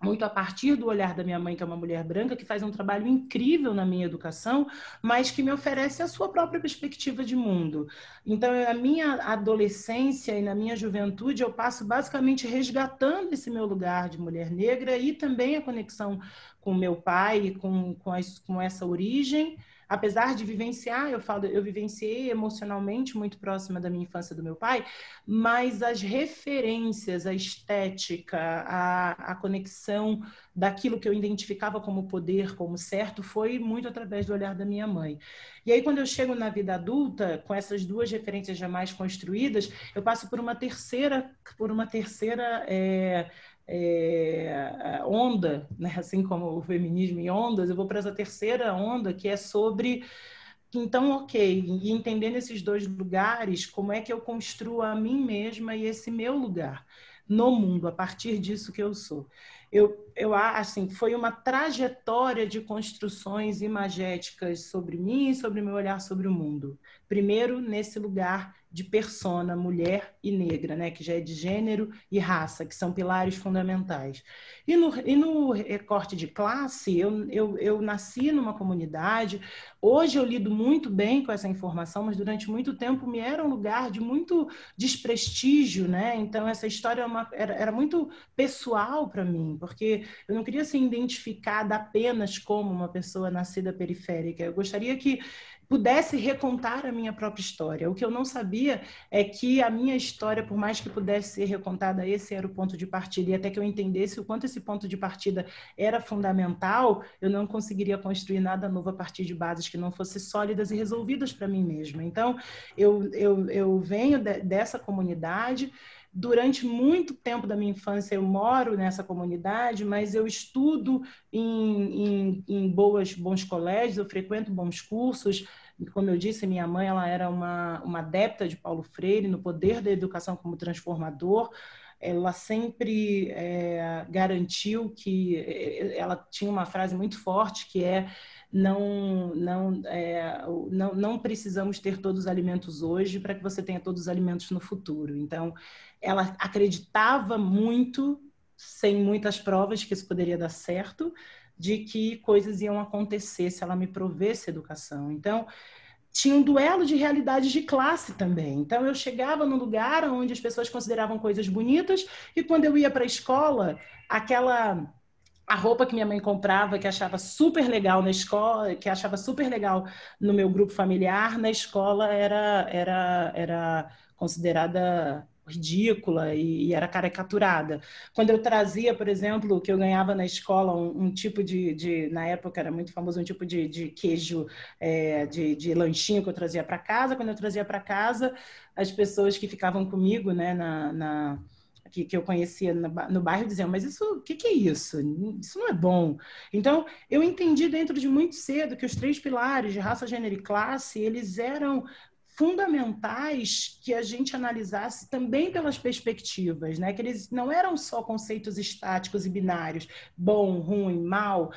muito a partir do olhar da minha mãe, que é uma mulher branca, que faz um trabalho incrível na minha educação, mas que me oferece a sua própria perspectiva de mundo. Então, na minha adolescência e na minha juventude, eu passo basicamente resgatando esse meu lugar de mulher negra e também a conexão com meu pai, com essa origem. Apesar de vivenciar, eu vivenciei emocionalmente muito próxima da minha infância do meu pai, mas as referências, a estética, a conexão daquilo que eu identificava como poder, como certo, foi muito através do olhar da minha mãe. E aí, quando eu chego na vida adulta, com essas duas referências jamais construídas, eu passo por uma terceira onda, né? Assim como o feminismo em ondas, eu vou para essa terceira onda, que é sobre... Então, ok, e entendendo esses dois lugares, como é que eu construo a mim mesma e esse meu lugar no mundo, a partir disso que eu sou. Assim, foi uma trajetória de construções imagéticas sobre mim e sobre meu olhar sobre o mundo. Primeiro, nesse lugar de persona, mulher e negra, né, que já é de gênero e raça, que são pilares fundamentais. E no recorte de classe, eu nasci numa comunidade. Hoje eu lido muito bem com essa informação, mas durante muito tempo me era um lugar de muito desprestígio, né? Então essa história era muito pessoal para mim, porque eu não queria ser identificada apenas como uma pessoa nascida periférica. Eu gostaria que pudesse recontar a minha própria história. O que eu não sabia é que a minha história, por mais que pudesse ser recontada, esse era o ponto de partida. E até que eu entendesse o quanto esse ponto de partida era fundamental, eu não conseguiria construir nada novo a partir de bases que não fossem sólidas e resolvidas para mim mesma. Então, eu venho dessa comunidade. Durante muito tempo da minha infância eu moro nessa comunidade, mas eu estudo em bons colégios, eu frequento bons cursos. Como eu disse, minha mãe ela era uma adepta de Paulo Freire, no poder da educação como transformador. Ela sempre garantiu que... Ela tinha uma frase muito forte que é: não precisamos ter todos os alimentos hoje para que você tenha todos os alimentos no futuro. Então, ela acreditava muito, sem muitas provas, que isso poderia dar certo, de que coisas iam acontecer se ela me provesse educação. Então, tinha um duelo de realidades de classe também. Então, eu chegava num lugar onde as pessoas consideravam coisas bonitas, e quando eu ia para a escola, a roupa que minha mãe comprava, que achava super legal na escola, que achava super legal no meu grupo familiar, na escola era considerada ridícula e era caricaturada. Quando eu trazia, por exemplo, que eu ganhava na escola um tipo na época era muito famoso, um tipo de queijo, de lanchinho que eu trazia para casa. Quando eu trazia para casa, as pessoas que ficavam comigo, né, que eu conhecia no bairro diziam, mas isso, o que é isso? Isso não é bom. Então, eu entendi dentro de muito cedo que os 3 pilares de raça, gênero e classe, eles eram fundamentais que a gente analisasse também pelas perspectivas, né? Que eles não eram só conceitos estáticos e binários, bom, ruim, mal,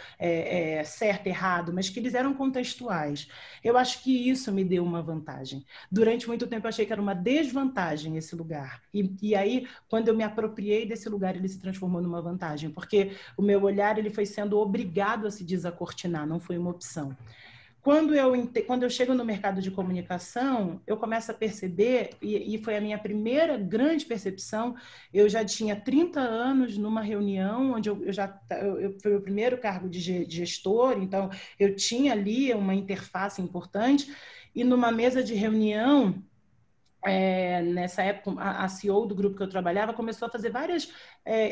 certo, errado, mas que eles eram contextuais. Eu acho que isso me deu uma vantagem. Durante muito tempo eu achei que era uma desvantagem esse lugar. E aí, quando eu me apropriei desse lugar, ele se transformou numa vantagem, porque o meu olhar ele foi sendo obrigado a se desacortinar, não foi uma opção. Quando eu chego no mercado de comunicação, eu começo a perceber, e foi a minha primeira grande percepção, eu já tinha 30 anos numa reunião, onde foi o primeiro cargo de gestor, então eu tinha ali uma interface importante, e numa mesa de reunião, nessa época, a CEO do grupo que eu trabalhava começou a fazer várias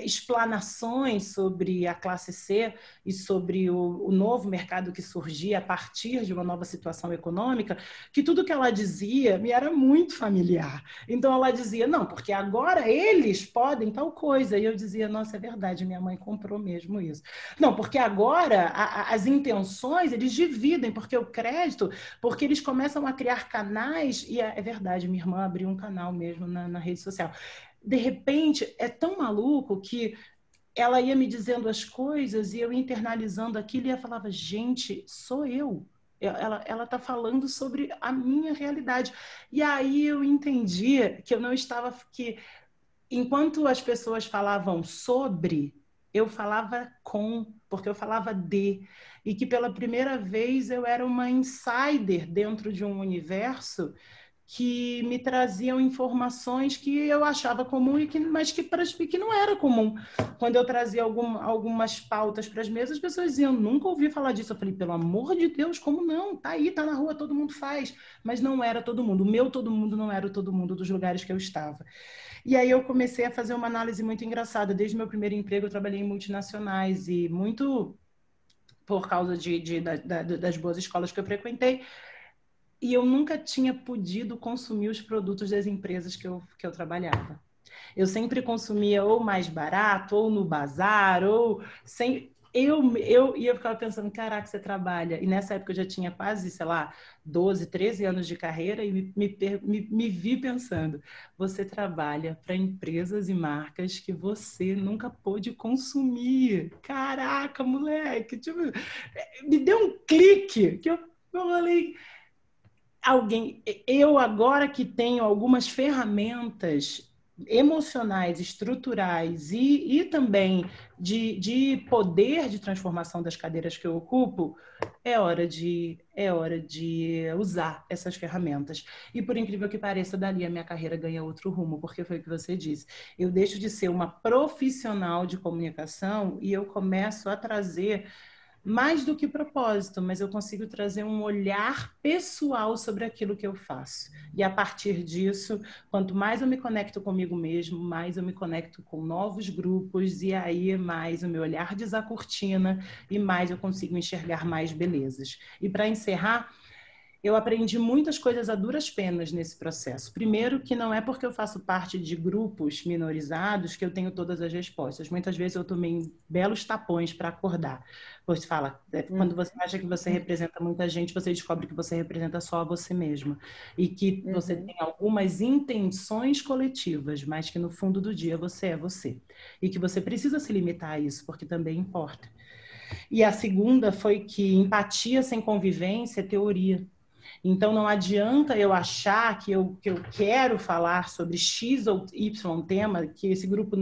explanações sobre a classe C e sobre o novo mercado que surgia a partir de uma nova situação econômica, que tudo que ela dizia me era muito familiar. Então, ela dizia, não, porque agora eles podem tal coisa. E eu dizia, nossa, é verdade, minha mãe comprou mesmo isso. Não, porque agora as intenções, eles dividem, porque o crédito, porque eles começam a criar canais, e é verdade, minha irmã abriu um canal mesmo na rede social. De repente, é tão maluco que ela ia me dizendo as coisas e eu internalizando aquilo e eu falava, gente, sou eu. Ela está falando sobre a minha realidade. E aí eu entendi que eu não estava... que enquanto as pessoas falavam sobre, eu falava com, porque eu falava de. E que pela primeira vez eu era uma insider dentro de um universo que me traziam informações que eu achava comum, mas que não era comum. Quando eu trazia algumas pautas para as mesas, as pessoas diziam, nunca ouvi falar disso. Eu falei, pelo amor de Deus, como não? Tá aí, tá na rua, todo mundo faz. Mas não era todo mundo. O meu todo mundo não era o todo mundo dos lugares que eu estava. E aí eu comecei a fazer uma análise muito engraçada. Desde o meu primeiro emprego, eu trabalhei em multinacionais e muito por causa das boas escolas que eu frequentei, e eu nunca tinha podido consumir os produtos das empresas que eu trabalhava. Eu sempre consumia ou mais barato, ou no bazar, ou sem... E eu ficava pensando, caraca, você trabalha. E nessa época eu já tinha quase, sei lá, 12, 13 anos de carreira e me vi pensando, você trabalha para empresas e marcas que você nunca pôde consumir. Caraca, moleque! Tipo, me deu um clique que eu falei, eu agora que tenho algumas ferramentas emocionais, estruturais e também de poder de transformação das cadeiras que eu ocupo, é hora de usar essas ferramentas. E por incrível que pareça, dali a minha carreira ganha outro rumo, porque foi o que você disse. Eu deixo de ser uma profissional de comunicação e eu começo a trazer mais do que propósito, mas eu consigo trazer um olhar pessoal sobre aquilo que eu faço. E a partir disso, quanto mais eu me conecto comigo mesmo, mais eu me conecto com novos grupos, e aí mais o meu olhar desacortina e mais eu consigo enxergar mais belezas. E para encerrar, eu aprendi muitas coisas a duras penas nesse processo. Primeiro, que não é porque eu faço parte de grupos minorizados que eu tenho todas as respostas. Muitas vezes eu tomei belos tapões para acordar. Você fala, quando você acha que você representa muita gente, você descobre que você representa só a você mesma. E que você tem algumas intenções coletivas, mas que no fundo do dia você é você. E que você precisa se limitar a isso, porque também importa. E a segunda foi que empatia sem convivência é teoria. Então, não adianta eu achar que eu quero falar sobre X ou Y tema, que esse grupo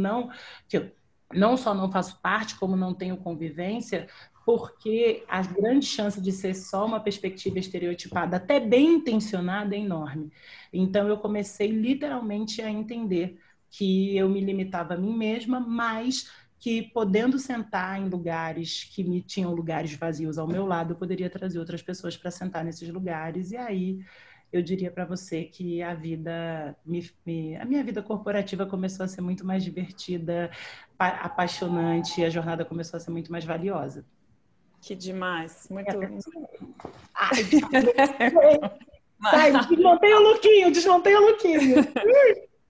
que eu não só não faço parte, como não tenho convivência, porque a grande chance de ser só uma perspectiva estereotipada, até bem intencionada, é enorme. Então, eu comecei literalmente a entender que eu me limitava a mim mesma, mas que, podendo sentar em lugares que me tinham lugares vazios ao meu lado, eu poderia trazer outras pessoas para sentar nesses lugares. E aí eu diria para você que a vida, a minha vida corporativa começou a ser muito mais divertida, apaixonante, e a jornada começou a ser muito mais valiosa. Que demais. Muito. Ai, sai, desmontei o lookinho.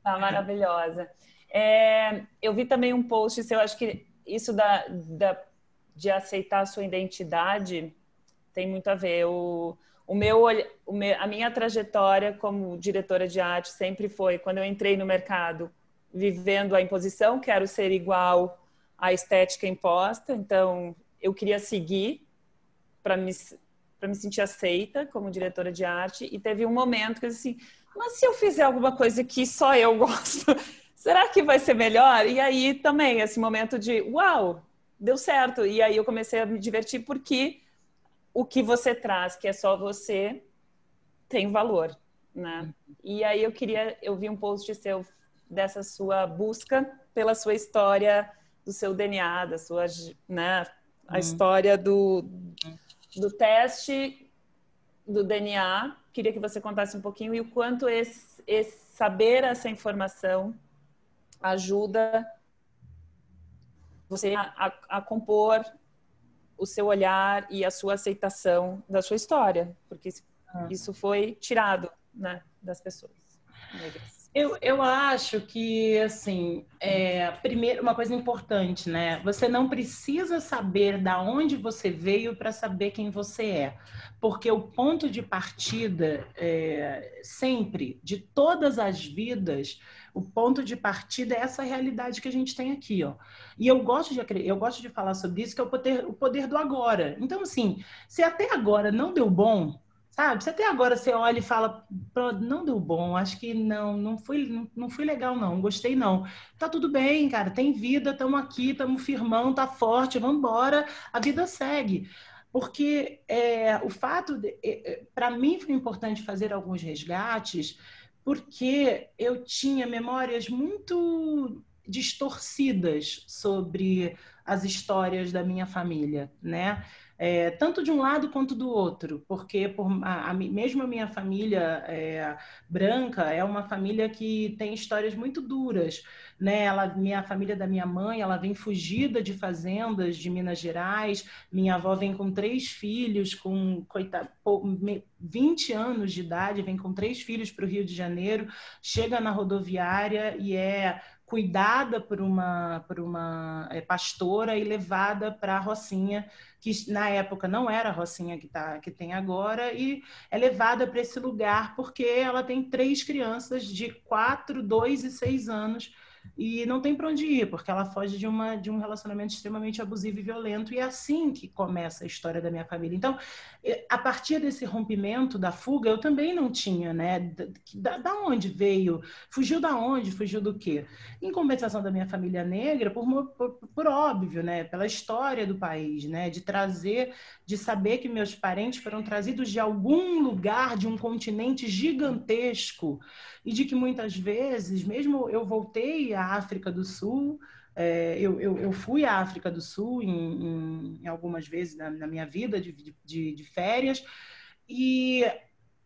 Tá maravilhosa. Eu vi também um post seu, acho que isso de aceitar a sua identidade tem muito a ver. A minha trajetória como diretora de arte sempre foi, quando eu entrei no mercado, vivendo a imposição, quero ser igual à estética imposta, então eu queria seguir para me sentir aceita como diretora de arte, e teve um momento que eu disse assim, mas se eu fizer alguma coisa que só eu gosto, será que vai ser melhor? E aí também, esse momento de, uau, deu certo. E aí eu comecei a me divertir porque o que você traz, que é só você, tem valor, né? E aí eu vi um post seu dessa sua busca pela sua história, do seu DNA, da sua, né, a história do teste do DNA. Queria que você contasse um pouquinho e o quanto esse saber essa informação ajuda você a compor o seu olhar e a sua aceitação da sua história, porque isso foi tirado, né, das pessoas negras. Eu acho que, assim, primeiro, uma coisa importante, né? Você não precisa saber da onde você veio para saber quem você é. Porque o ponto de partida, sempre, de todas as vidas, o ponto de partida é essa realidade que a gente tem aqui, ó. E eu gosto de falar sobre isso, que é o poder do agora. Então, assim, se até agora não deu bom, sabe? Se até agora você olha e fala, não deu bom, acho que não fui legal não, gostei não. Tá tudo bem, cara, tem vida, estamos aqui, estamos firmão, tá forte, vamos embora, a vida segue. Porque o fato, para mim foi importante fazer alguns resgates, porque eu tinha memórias muito distorcidas sobre as histórias da minha família, né? Tanto de um lado quanto do outro, porque mesmo a minha família branca é uma família que tem histórias muito duras, né? Minha família da minha mãe, ela vem fugida de fazendas de Minas Gerais, minha avó vem com 3 filhos, com 20 anos de idade, vem com 3 filhos para o Rio de Janeiro, chega na rodoviária e é cuidada por uma pastora e levada para a Rocinha, que na época não era a Rocinha que tem agora, e é levada para esse lugar porque ela tem 3 crianças de 4, 2 e 6 anos e não tem para onde ir, porque ela foge de um relacionamento extremamente abusivo e violento, e é assim que começa a história da minha família. Então, a partir desse rompimento, da fuga, eu também não tinha, né? Da onde veio? Fugiu da onde? Fugiu do quê? Em compensação da minha família negra, por óbvio, né? Pela história do país, né? De saber que meus parentes foram trazidos de algum lugar, de um continente gigantesco, e de que muitas vezes, mesmo eu voltei à África do Sul, eu fui à África do Sul em algumas vezes na minha vida de férias, e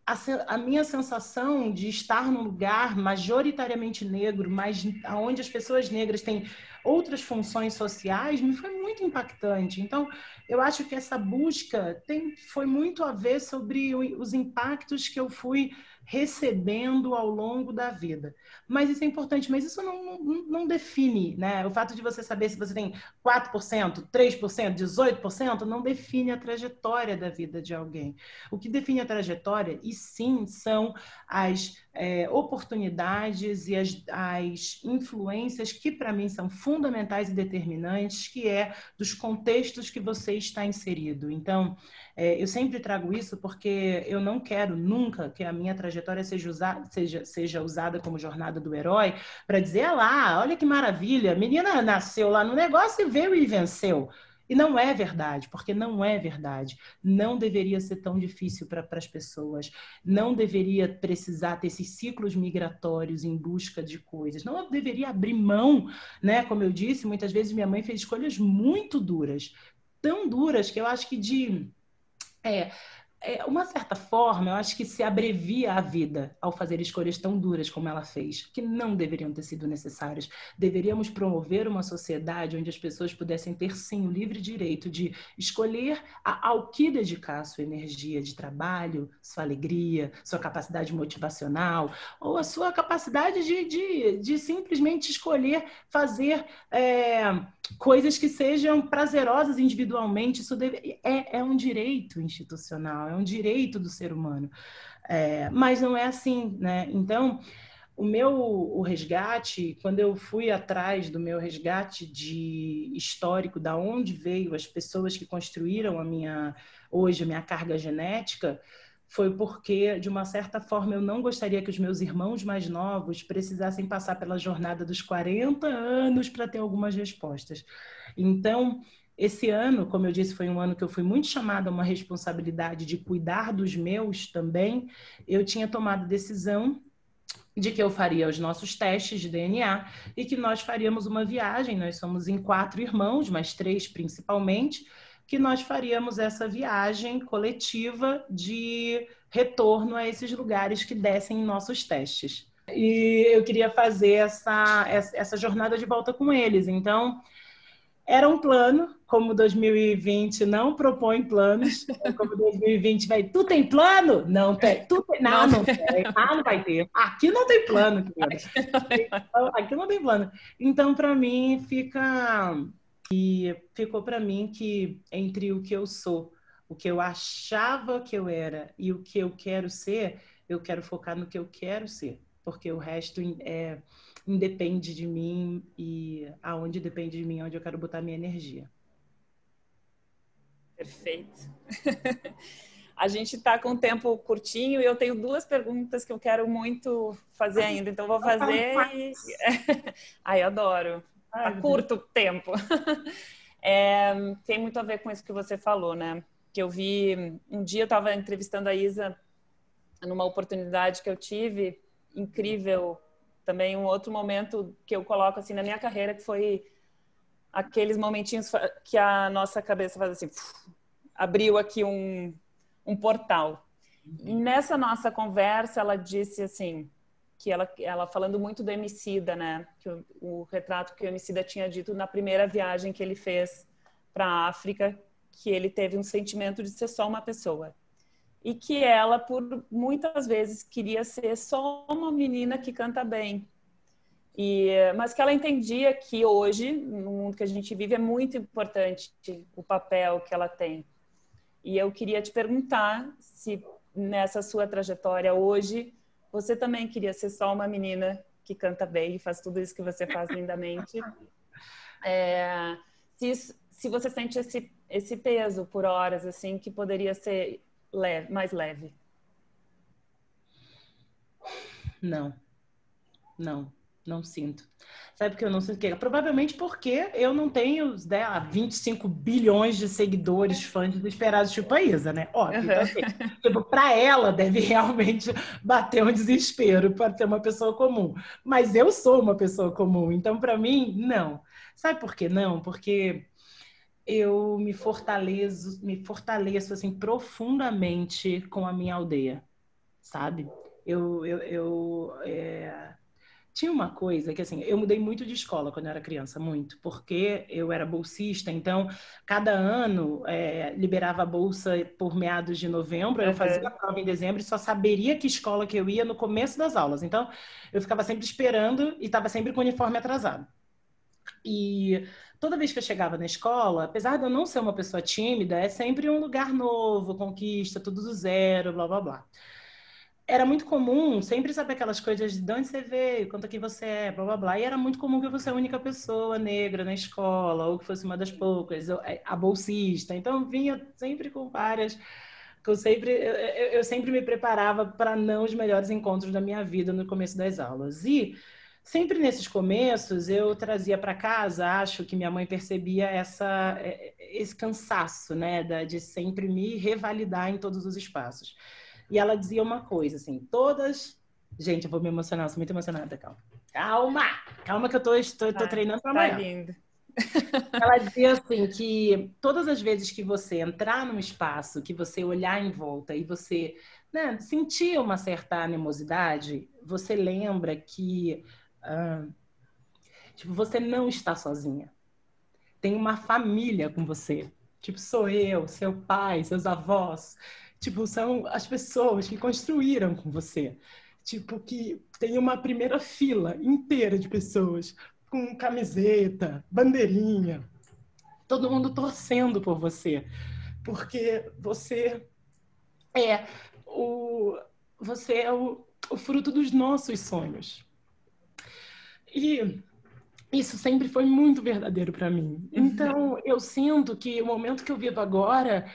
a minha sensação de estar num lugar majoritariamente negro, mas onde as pessoas negras têm outras funções sociais, me foi muito impactante. Então, eu acho que essa busca foi muito a ver sobre os impactos que eu fui recebendo ao longo da vida. Mas isso é importante, mas isso não define, né? O fato de você saber se você tem 4%, 3%, 18%, não define a trajetória da vida de alguém. O que define a trajetória, e sim, são as oportunidades e as influências que, para mim, são fundamentais e determinantes, que dos contextos que você está inserido. Então, eu sempre trago isso porque eu não quero nunca que a minha trajetória seja usada como jornada do herói para dizer, lá, olha que maravilha, a menina nasceu lá no negócio e veio e venceu. E não é verdade, porque não é verdade. Não deveria ser tão difícil para as pessoas. Não deveria precisar ter esses ciclos migratórios em busca de coisas. Não deveria abrir mão, né? Como eu disse, muitas vezes minha mãe fez escolhas muito duras, tão duras que eu acho que é, uma certa forma, eu acho que se abrevia a vida ao fazer escolhas tão duras como ela fez, que não deveriam ter sido necessárias. Deveríamos promover uma sociedade onde as pessoas pudessem ter, sim, o livre direito de escolher ao que dedicar a sua energia de trabalho, sua alegria, sua capacidade motivacional, ou a sua capacidade de simplesmente escolher fazer coisas que sejam prazerosas individualmente. Isso é um direito institucional, é um direito do ser humano. Mas não é assim, né? Então, o resgate, quando eu fui atrás do meu resgate de histórico, da onde veio as pessoas que construíram hoje a minha carga genética, foi porque, de uma certa forma, eu não gostaria que os meus irmãos mais novos precisassem passar pela jornada dos 40 anos para ter algumas respostas. Então, esse ano, como eu disse, foi um ano que eu fui muito chamada a uma responsabilidade de cuidar dos meus também. Eu tinha tomado a decisão de que eu faria os nossos testes de DNA e que nós faríamos uma viagem. Nós somos em 4 irmãos, mas 3 principalmente, que nós faríamos essa viagem coletiva de retorno a esses lugares que dessem nossos testes. E eu queria fazer essa jornada de volta com eles. Então, era um plano, como 2020 não propõe planos, como 2020 vai, tu tem plano? Não tem. Tu tem? Não, não tem. Ah, não vai ter. Aqui não tem plano, querida. Aqui não tem plano. Então, para mim, ficou para mim que entre o que eu sou, o que eu achava que eu era e o que eu quero ser, eu quero focar no que eu quero ser, porque o resto independe de mim, e aonde depende de mim, onde eu quero botar minha energia. Perfeito. A gente está com um tempo curtinho e eu tenho 2 perguntas que eu quero muito fazer ainda, então vou fazer e... Ai, adoro. Tá curto o tempo. Tem muito a ver com isso que você falou, né? Que eu vi... Um dia eu estava entrevistando a Isa numa oportunidade que eu tive, incrível, também um outro momento que eu coloco assim na minha carreira, que foi aqueles momentinhos que a nossa cabeça faz assim, abriu aqui um portal. E nessa nossa conversa, ela disse assim, que ela falando muito do Emicida, né? Que o retrato que o Emicida tinha dito na primeira viagem que ele fez para a África, que ele teve um sentimento de ser só uma pessoa. E que ela, por muitas vezes, queria ser só uma menina que canta bem. Mas que ela entendia que hoje, no mundo que a gente vive, é muito importante o papel que ela tem. E eu queria te perguntar se, nessa sua trajetória hoje, você também queria ser só uma menina que canta bem e faz tudo isso que você faz lindamente. Se você sente esse peso por horas, assim, que poderia ser mais leve. Não sinto. Sabe por que eu não sinto? Provavelmente porque eu não tenho 25 bilhões de seguidores, fãs desesperados, tipo a Isa, né? Óbvio. Então, assim, tipo, para ela deve realmente bater um desespero para ser uma pessoa comum. Mas eu sou uma pessoa comum, então para mim, não. Sabe por que não? Porque eu me fortaleço assim, profundamente com a minha aldeia, sabe? Tinha uma coisa que, assim, eu mudei muito de escola quando eu era criança, muito, porque eu era bolsista, então, cada ano liberava a bolsa por meados de novembro, eu fazia a prova em dezembro e só saberia que escola que eu ia no começo das aulas. Então, eu ficava sempre esperando e estava sempre com o uniforme atrasado. E toda vez que eu chegava na escola, apesar de eu não ser uma pessoa tímida, é sempre um lugar novo, conquista, tudo do zero, blá, blá, blá. Era muito comum sempre saber aquelas coisas de onde você veio, quanto quem você é, blá, blá, blá. E era muito comum que eu fosse a única pessoa negra na escola, ou que fosse uma das poucas, a bolsista. Então, vinha sempre com várias... Eu sempre me preparava para não os melhores encontros da minha vida no começo das aulas. E sempre nesses começos eu trazia para casa, acho que minha mãe percebia esse cansaço, né, de sempre me revalidar em todos os espaços. E ela dizia uma coisa, assim, todas... Gente, eu vou me emocionar, eu sou muito emocionada, calma. Calma que eu tô treinando para Tá amanhã. lindo. Ela dizia assim que todas as vezes que você entrar num espaço, que você olhar em volta e você, né, sentir uma certa animosidade, você lembra que tipo, você não está sozinha. Tem uma família com você. Tipo, sou eu, seu pai, seus avós. Tipo, são as pessoas que construíram com você. Tipo, que tem uma primeira fila inteira de pessoas com camiseta, bandeirinha, todo mundo torcendo por você, porque é o você é o fruto dos nossos sonhos. E isso sempre foi muito verdadeiro para mim. Então, eu sinto que o momento que eu vivo agora,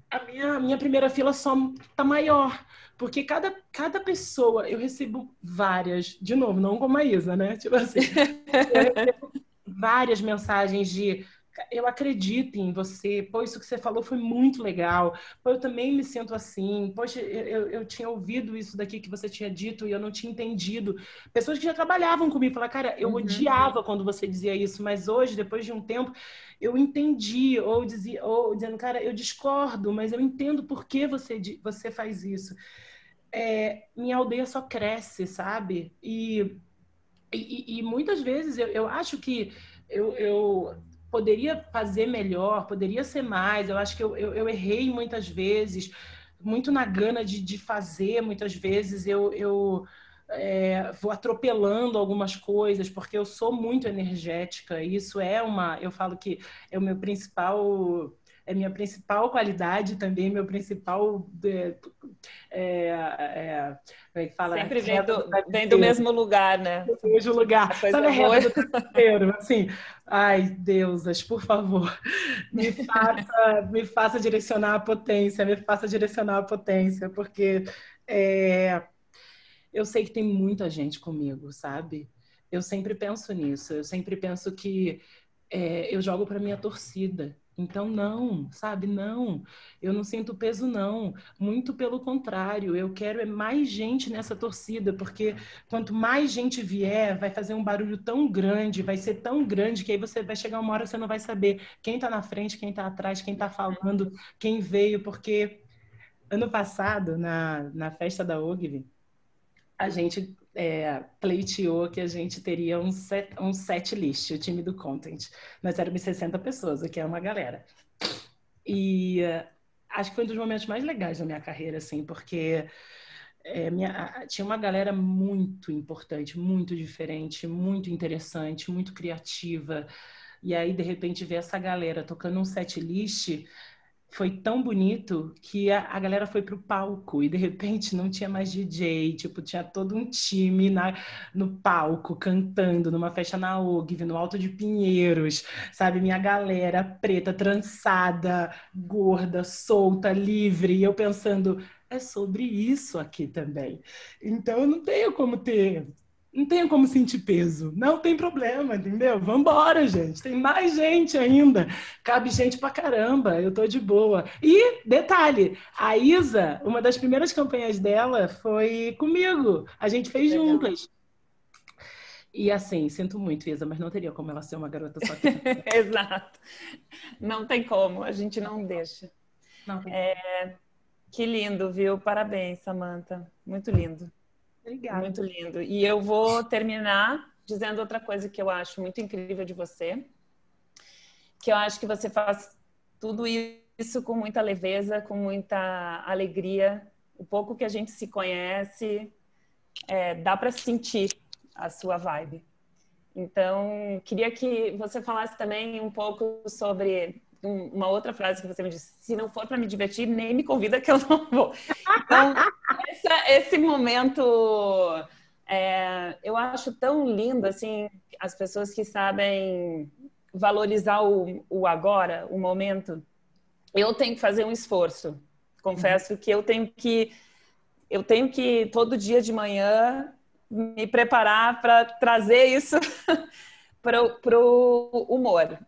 a minha primeira fila só tá maior. Porque cada pessoa, eu recebo várias, de novo, não como a Isa, né? Tipo assim, eu recebo várias mensagens de eu acredito em você, pô, isso que você falou foi muito legal, pô, eu também me sinto assim, poxa, eu tinha ouvido isso daqui que você tinha dito e eu não tinha entendido. Pessoas que já trabalhavam comigo falaram, cara, eu odiava quando você dizia isso, mas hoje, depois de um tempo, eu entendi, ou dizendo, cara, eu discordo, mas eu entendo por que você faz isso. Minha aldeia só cresce, sabe? E muitas vezes eu acho que eu poderia fazer melhor, poderia ser mais. Eu acho que eu errei muitas vezes, muito na gana de fazer. Muitas vezes eu vou atropelando algumas coisas, porque eu sou muito energética. E isso eu falo que é o meu principal. É minha principal qualidade também, meu principal como é que fala? Sempre Reza do vem do travesseiro. mesmo lugar, né? Do mesmo lugar. A coisa Sabe a boa. reza do travesseiro? Assim, ai, deusas, por favor, me faça direcionar a potência, me faça direcionar a potência, porque é, eu sei que tem muita gente comigo, sabe? Eu sempre penso nisso, eu sempre penso que eu jogo para minha torcida. Então, não, sabe? Não, eu não sinto peso, não. Muito pelo contrário, eu quero mais gente nessa torcida, porque quanto mais gente vier, vai fazer um barulho tão grande, vai ser tão grande, que aí você vai chegar uma hora que você não vai saber quem está na frente, quem está atrás, quem está falando, quem veio, porque ano passado, na festa da OGV, a gente pleiteou que a gente teria um set list, o time do Content. Nós éramos 60 pessoas, o que é uma galera. E acho que foi um dos momentos mais legais da minha carreira, assim, porque tinha uma galera muito importante, muito diferente, muito interessante, muito criativa. E aí, de repente, ver essa galera tocando um set list foi tão bonito que a galera foi pro palco e de repente não tinha mais DJ, tipo, tinha todo um time no palco cantando numa festa na OGV, no Alto de Pinheiros, sabe? Minha galera preta, trançada, gorda, solta, livre, e eu pensando, é sobre isso aqui também. Então eu não tenho como sentir peso. Não tem problema, entendeu? Vambora, gente. Tem mais gente ainda. Cabe gente pra caramba. Eu tô de boa. E, detalhe, a Isa, uma das primeiras campanhas dela foi comigo. A gente fez Legal. juntas. E assim, sinto muito, Isa, mas não teria como ela ser uma garota só que... Exato. Não tem como, a gente não deixa. Não tem Que lindo, viu? Parabéns, Samantha. Muito lindo. Obrigada. Muito lindo. E eu vou terminar dizendo outra coisa que eu acho muito incrível de você, que eu acho que você faz tudo isso com muita leveza, com muita alegria. O pouco que a gente se conhece, dá para sentir a sua vibe. Então, queria que você falasse também um pouco sobre uma outra frase que você me disse: se não for para me divertir, nem me convida que eu não vou. Então, esse momento eu acho tão lindo, assim, as pessoas que sabem valorizar o agora, o momento. Eu tenho que fazer um esforço. Confesso que eu tenho que todo dia de manhã me preparar para trazer isso para o humor.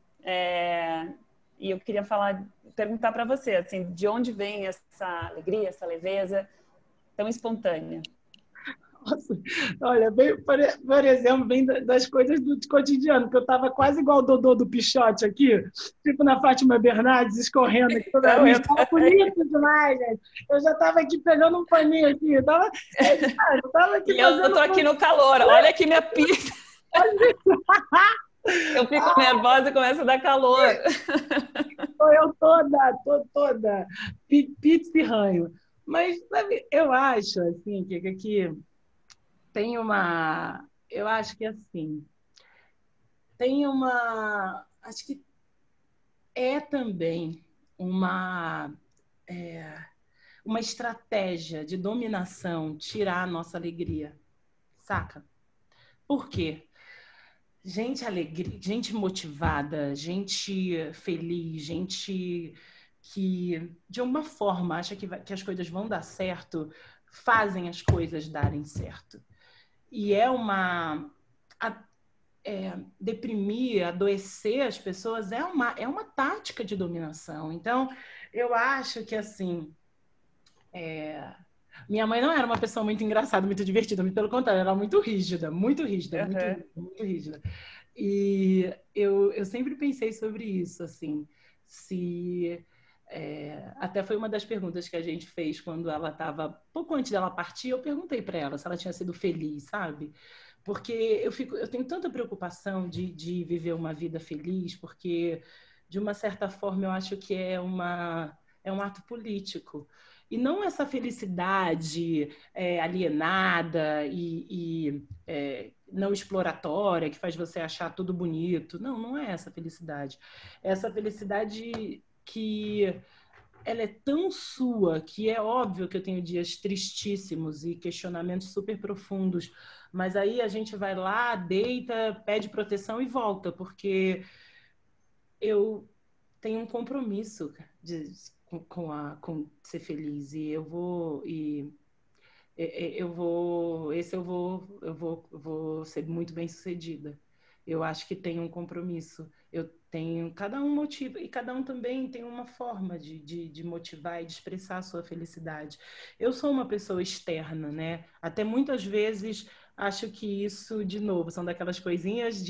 E eu queria perguntar para você, assim, de onde vem essa alegria, essa leveza tão espontânea? Nossa, olha, por exemplo, vem das coisas do cotidiano, que eu estava quase igual o Dodô do Pichote aqui, tipo na Fátima Bernardes, escorrendo aqui toda Então, vez. Estava bonito demais, gente. Eu já estava aqui pegando um paninho aqui, eu estava aqui e eu fazendo... tô aqui no calor, olha aqui minha pizza. Eu fico nervosa e começo a dar calor. Estou eu toda, pizza e ranho. Mas, sabe, eu acho, assim, que tem uma... Eu acho que, assim, tem uma... Acho que é também uma, uma estratégia de dominação tirar a nossa alegria, saca? Por quê? Gente alegre, gente motivada, gente feliz, gente que de alguma forma acha que as coisas vão dar certo, fazem as coisas darem certo. E deprimir, adoecer as pessoas é uma tática de dominação. Então, eu acho que assim. Minha mãe não era uma pessoa muito engraçada, muito divertida, muito pelo contrário, ela era muito rígida, muito rígida, muito Uhum. rígida, muito rígida. E eu sempre pensei sobre isso, assim, se... até foi uma das perguntas que a gente fez quando ela estava, pouco antes dela partir, eu perguntei para ela se ela tinha sido feliz, sabe? Porque eu tenho tanta preocupação de viver uma vida feliz, porque, de uma certa forma, eu acho que é um ato político. E não essa felicidade alienada e não exploratória, que faz você achar tudo bonito. Não, não é essa felicidade. É essa felicidade que ela é tão sua que é óbvio que eu tenho dias tristíssimos e questionamentos super profundos, mas aí a gente vai lá, deita, pede proteção e volta, porque eu tenho um compromisso com ser feliz e eu vou ser muito bem sucedida. Eu acho que tem um compromisso. Eu tenho, cada um motiva, e cada um também tem uma forma de motivar e de expressar a sua felicidade. Eu sou uma pessoa externa, né? Até muitas vezes acho que isso, de novo, são daquelas coisinhas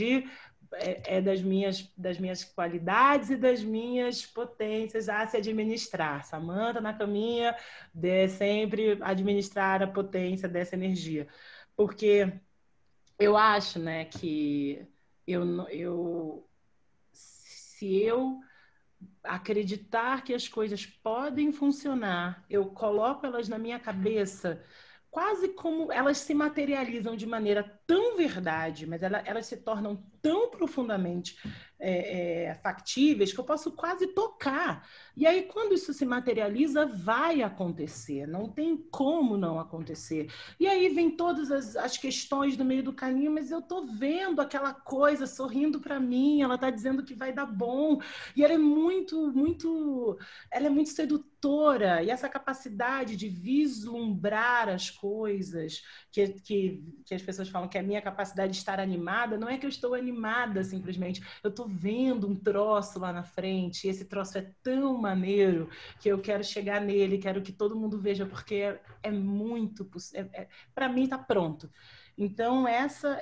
das minhas qualidades e das minhas potências a se administrar. Samanta na caminha, de sempre administrar a potência dessa energia. Porque eu acho, né, que se eu acreditar que as coisas podem funcionar, eu coloco elas na minha cabeça, quase como elas se materializam de maneira tão verdade, mas elas se tornam tão profundamente factíveis que eu posso quase tocar. E aí, quando isso se materializa, vai acontecer, não tem como não acontecer. E aí vem todas as questões no meio do caminho, mas eu tô vendo aquela coisa sorrindo para mim, ela tá dizendo que vai dar bom, e ela é ela é muito sedutora, e essa capacidade de vislumbrar as coisas, que as pessoas falam que é a minha capacidade de estar animada, não é que eu estou animada simplesmente, eu estou vendo um troço lá na frente, e esse troço é tão maneiro que eu quero chegar nele, quero que todo mundo veja, porque é muito possível, para mim está pronto. Então, essa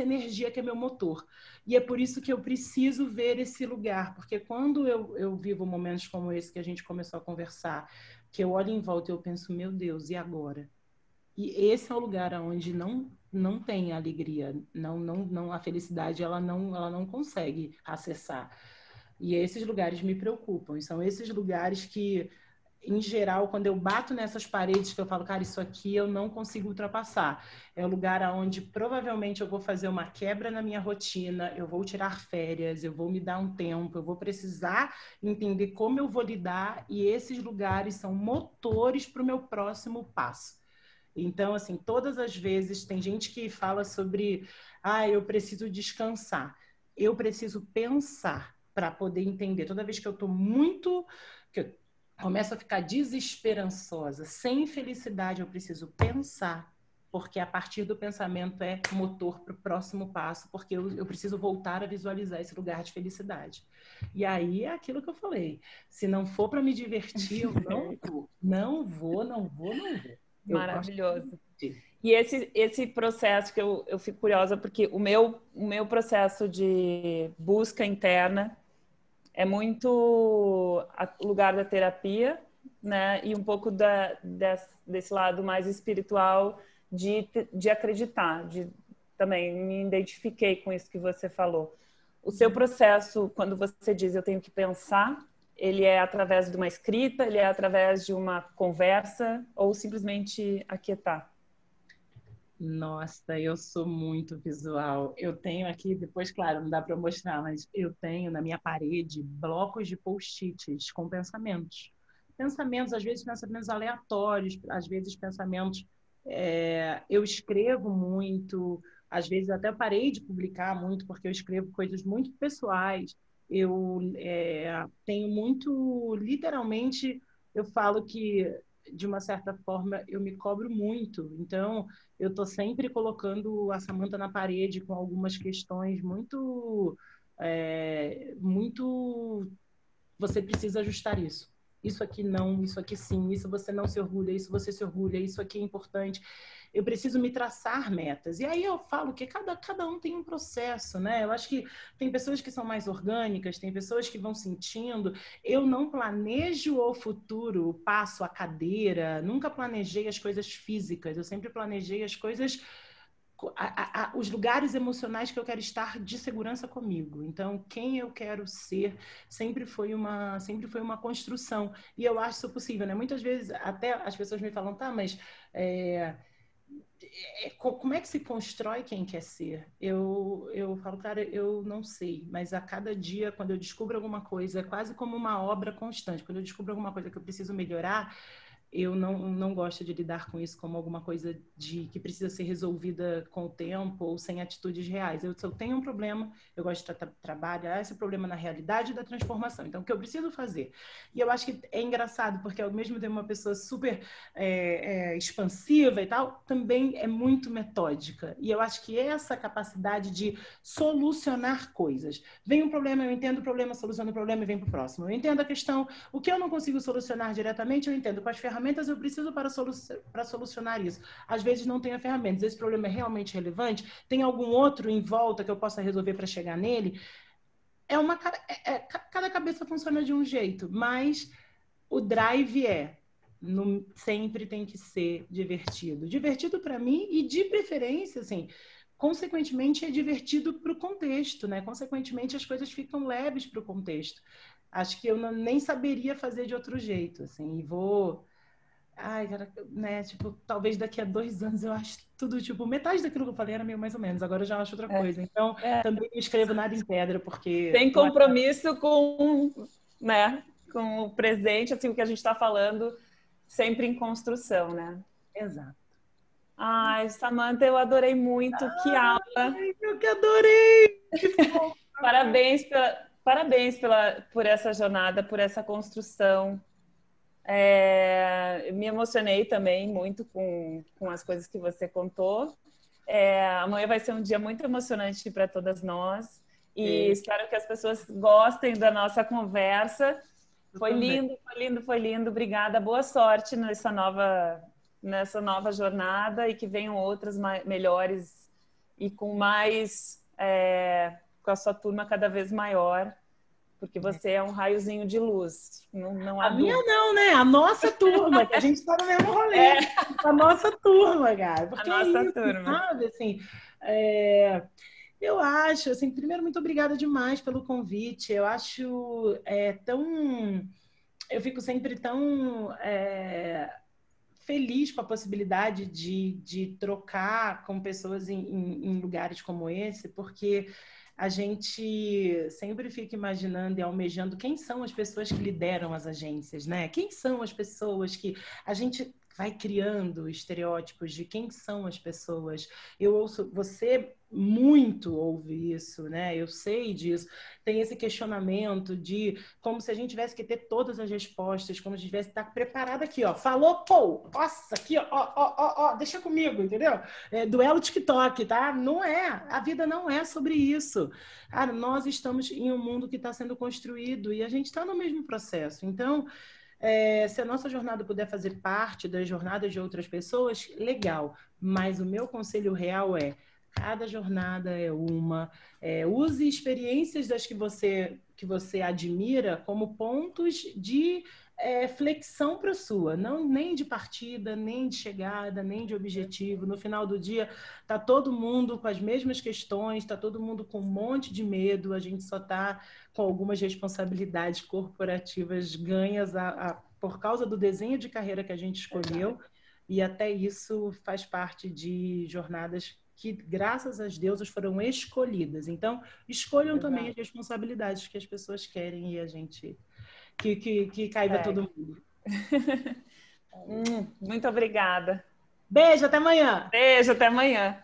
energia que é meu motor. E é por isso que eu preciso ver esse lugar, porque quando eu vivo momentos como esse que a gente começou a conversar, que eu olho em volta e eu penso, meu Deus, e agora? E esse é o lugar onde não tem alegria, não a felicidade, ela não consegue acessar. E esses lugares me preocupam, e são esses lugares que, em geral, quando eu bato nessas paredes que eu falo, cara, isso aqui eu não consigo ultrapassar. É o lugar onde provavelmente eu vou fazer uma quebra na minha rotina, eu vou tirar férias, eu vou me dar um tempo, eu vou precisar entender como eu vou lidar, e esses lugares são motores para o meu próximo passo. Então, assim, todas as vezes tem gente que fala sobre, eu preciso descansar. Eu preciso pensar para poder entender. Toda vez que eu estou que eu começo a ficar desesperançosa, sem felicidade, eu preciso pensar porque a partir do pensamento é motor para o próximo passo, porque eu preciso voltar a visualizar esse lugar de felicidade. E aí é aquilo que eu falei, se não for para me divertir, eu não vou. Eu gosto Maravilhoso. de... E esse processo que eu fico curiosa, porque o meu processo de busca interna é muito o lugar da terapia, né? E um pouco desse lado mais espiritual de acreditar, também me identifiquei com isso que você falou. O seu processo, quando você diz eu tenho que pensar, ele é através de uma escrita, ele é através de uma conversa ou simplesmente aquietar? Nossa, eu sou muito visual. Eu tenho aqui, depois, claro, não dá para mostrar, mas eu tenho na minha parede blocos de post-its com pensamentos. Pensamentos, às vezes pensamentos aleatórios, às vezes pensamentos. Eu escrevo muito, às vezes até parei de publicar muito, porque eu escrevo coisas muito pessoais. Eu tenho muito, literalmente, eu falo que, de uma certa forma, eu me cobro muito. Então, eu estou sempre colocando a Samantha na parede com algumas questões muito. Você precisa ajustar isso. Isso aqui não, isso aqui sim, isso você não se orgulha, isso você se orgulha, isso aqui é importante. Eu preciso me traçar metas. E aí eu falo que cada um tem um processo, né? Eu acho que tem pessoas que são mais orgânicas, tem pessoas que vão sentindo. Eu não planejo o futuro, passo a cadeira, nunca planejei as coisas físicas, eu sempre planejei as coisas os lugares emocionais que eu quero estar de segurança comigo. Então, quem eu quero ser sempre foi uma construção. E eu acho isso possível, né? Muitas vezes, até as pessoas me falam, tá, mas como é que se constrói quem quer ser? Eu falo, cara, eu não sei, mas a cada dia, quando eu descubro alguma coisa, é quase como uma obra constante. Quando eu descubro alguma coisa que eu preciso melhorar, eu não gosto de lidar com isso como alguma coisa que precisa ser resolvida com o tempo ou sem atitudes reais. Se eu tenho um problema, eu gosto de trabalhar esse problema na realidade da transformação. Então, o que eu preciso fazer? E eu acho que é engraçado, porque ao mesmo tempo uma pessoa super expansiva e tal, também é muito metódica. E eu acho que essa capacidade de solucionar coisas. Vem um problema, eu entendo o problema, soluciono o problema e venho para o próximo. Eu entendo a questão, o que eu não consigo solucionar diretamente, eu entendo quais ferramentas eu preciso para solucionar isso. Às vezes não tenho ferramentas. Esse problema é realmente relevante? Tem algum outro em volta que eu possa resolver para chegar nele? Cada cabeça funciona de um jeito, mas o drive sempre tem que ser divertido. Divertido para mim e, de preferência, assim, consequentemente, é divertido para o contexto, né? Consequentemente, as coisas ficam leves para o contexto. Acho que eu nem saberia fazer de outro jeito, assim, e vou... Ai, cara, né? Tipo, talvez daqui a 2 anos eu acho tudo, tipo, metade daquilo que eu falei era meio mais ou menos, agora eu já acho outra coisa. Então, também não escrevo nada em pedra, porque... Tem compromisso com, né, com o presente, assim, o que a gente está falando, sempre em construção, né? Exato. Ai, Samantha, eu adorei muito, que aula! Eu que adorei! Que fofo! Parabéns por essa jornada, por essa construção. Me emocionei também muito com as coisas que você contou. Amanhã vai ser um dia muito emocionante para todas nós e espero que as pessoas gostem da nossa conversa. Foi lindo, foi lindo, foi lindo. Obrigada, boa sorte nessa nova jornada e que venham outras melhores e com com a sua turma cada vez maior. Porque você é um raiozinho de luz, não há A minha dúvida. não, né? A nossa turma, que a gente está no mesmo rolê. A nossa turma, cara. Porque A nossa isso, turma. sabe? Assim, eu acho, assim, primeiro, muito obrigada demais pelo convite. Eu acho tão... Eu fico sempre tão feliz com a possibilidade de trocar com pessoas em lugares como esse, porque a gente sempre fica imaginando e almejando quem são as pessoas que lideram as agências, né? Quem são as pessoas que a gente vai criando estereótipos de quem são as pessoas. Eu ouço você muito ouve isso, né? Eu sei disso. Tem esse questionamento de como se a gente tivesse que ter todas as respostas, como se a gente tivesse que estar preparado aqui, ó. Falou, pô, nossa, aqui, ó, deixa comigo, entendeu? Duelo TikTok, tá? Não é. A vida não é sobre isso. Cara, nós estamos em um mundo que está sendo construído e a gente está no mesmo processo. Então, se a nossa jornada puder fazer parte das jornadas de outras pessoas, legal. Mas o meu conselho real é: cada jornada é uma. Use experiências das que você admira como pontos de flexão para a sua. Não, nem de partida, nem de chegada, nem de objetivo. No final do dia, está todo mundo com as mesmas questões, está todo mundo com um monte de medo, a gente só está com algumas responsabilidades corporativas ganhas por causa do desenho de carreira que a gente escolheu. E até isso faz parte de jornadas que, graças às deusas, foram escolhidas. Então, escolham também as responsabilidades que as pessoas querem e a gente... Que caiba todo mundo. Muito obrigada. Beijo, até amanhã. Beijo, até amanhã.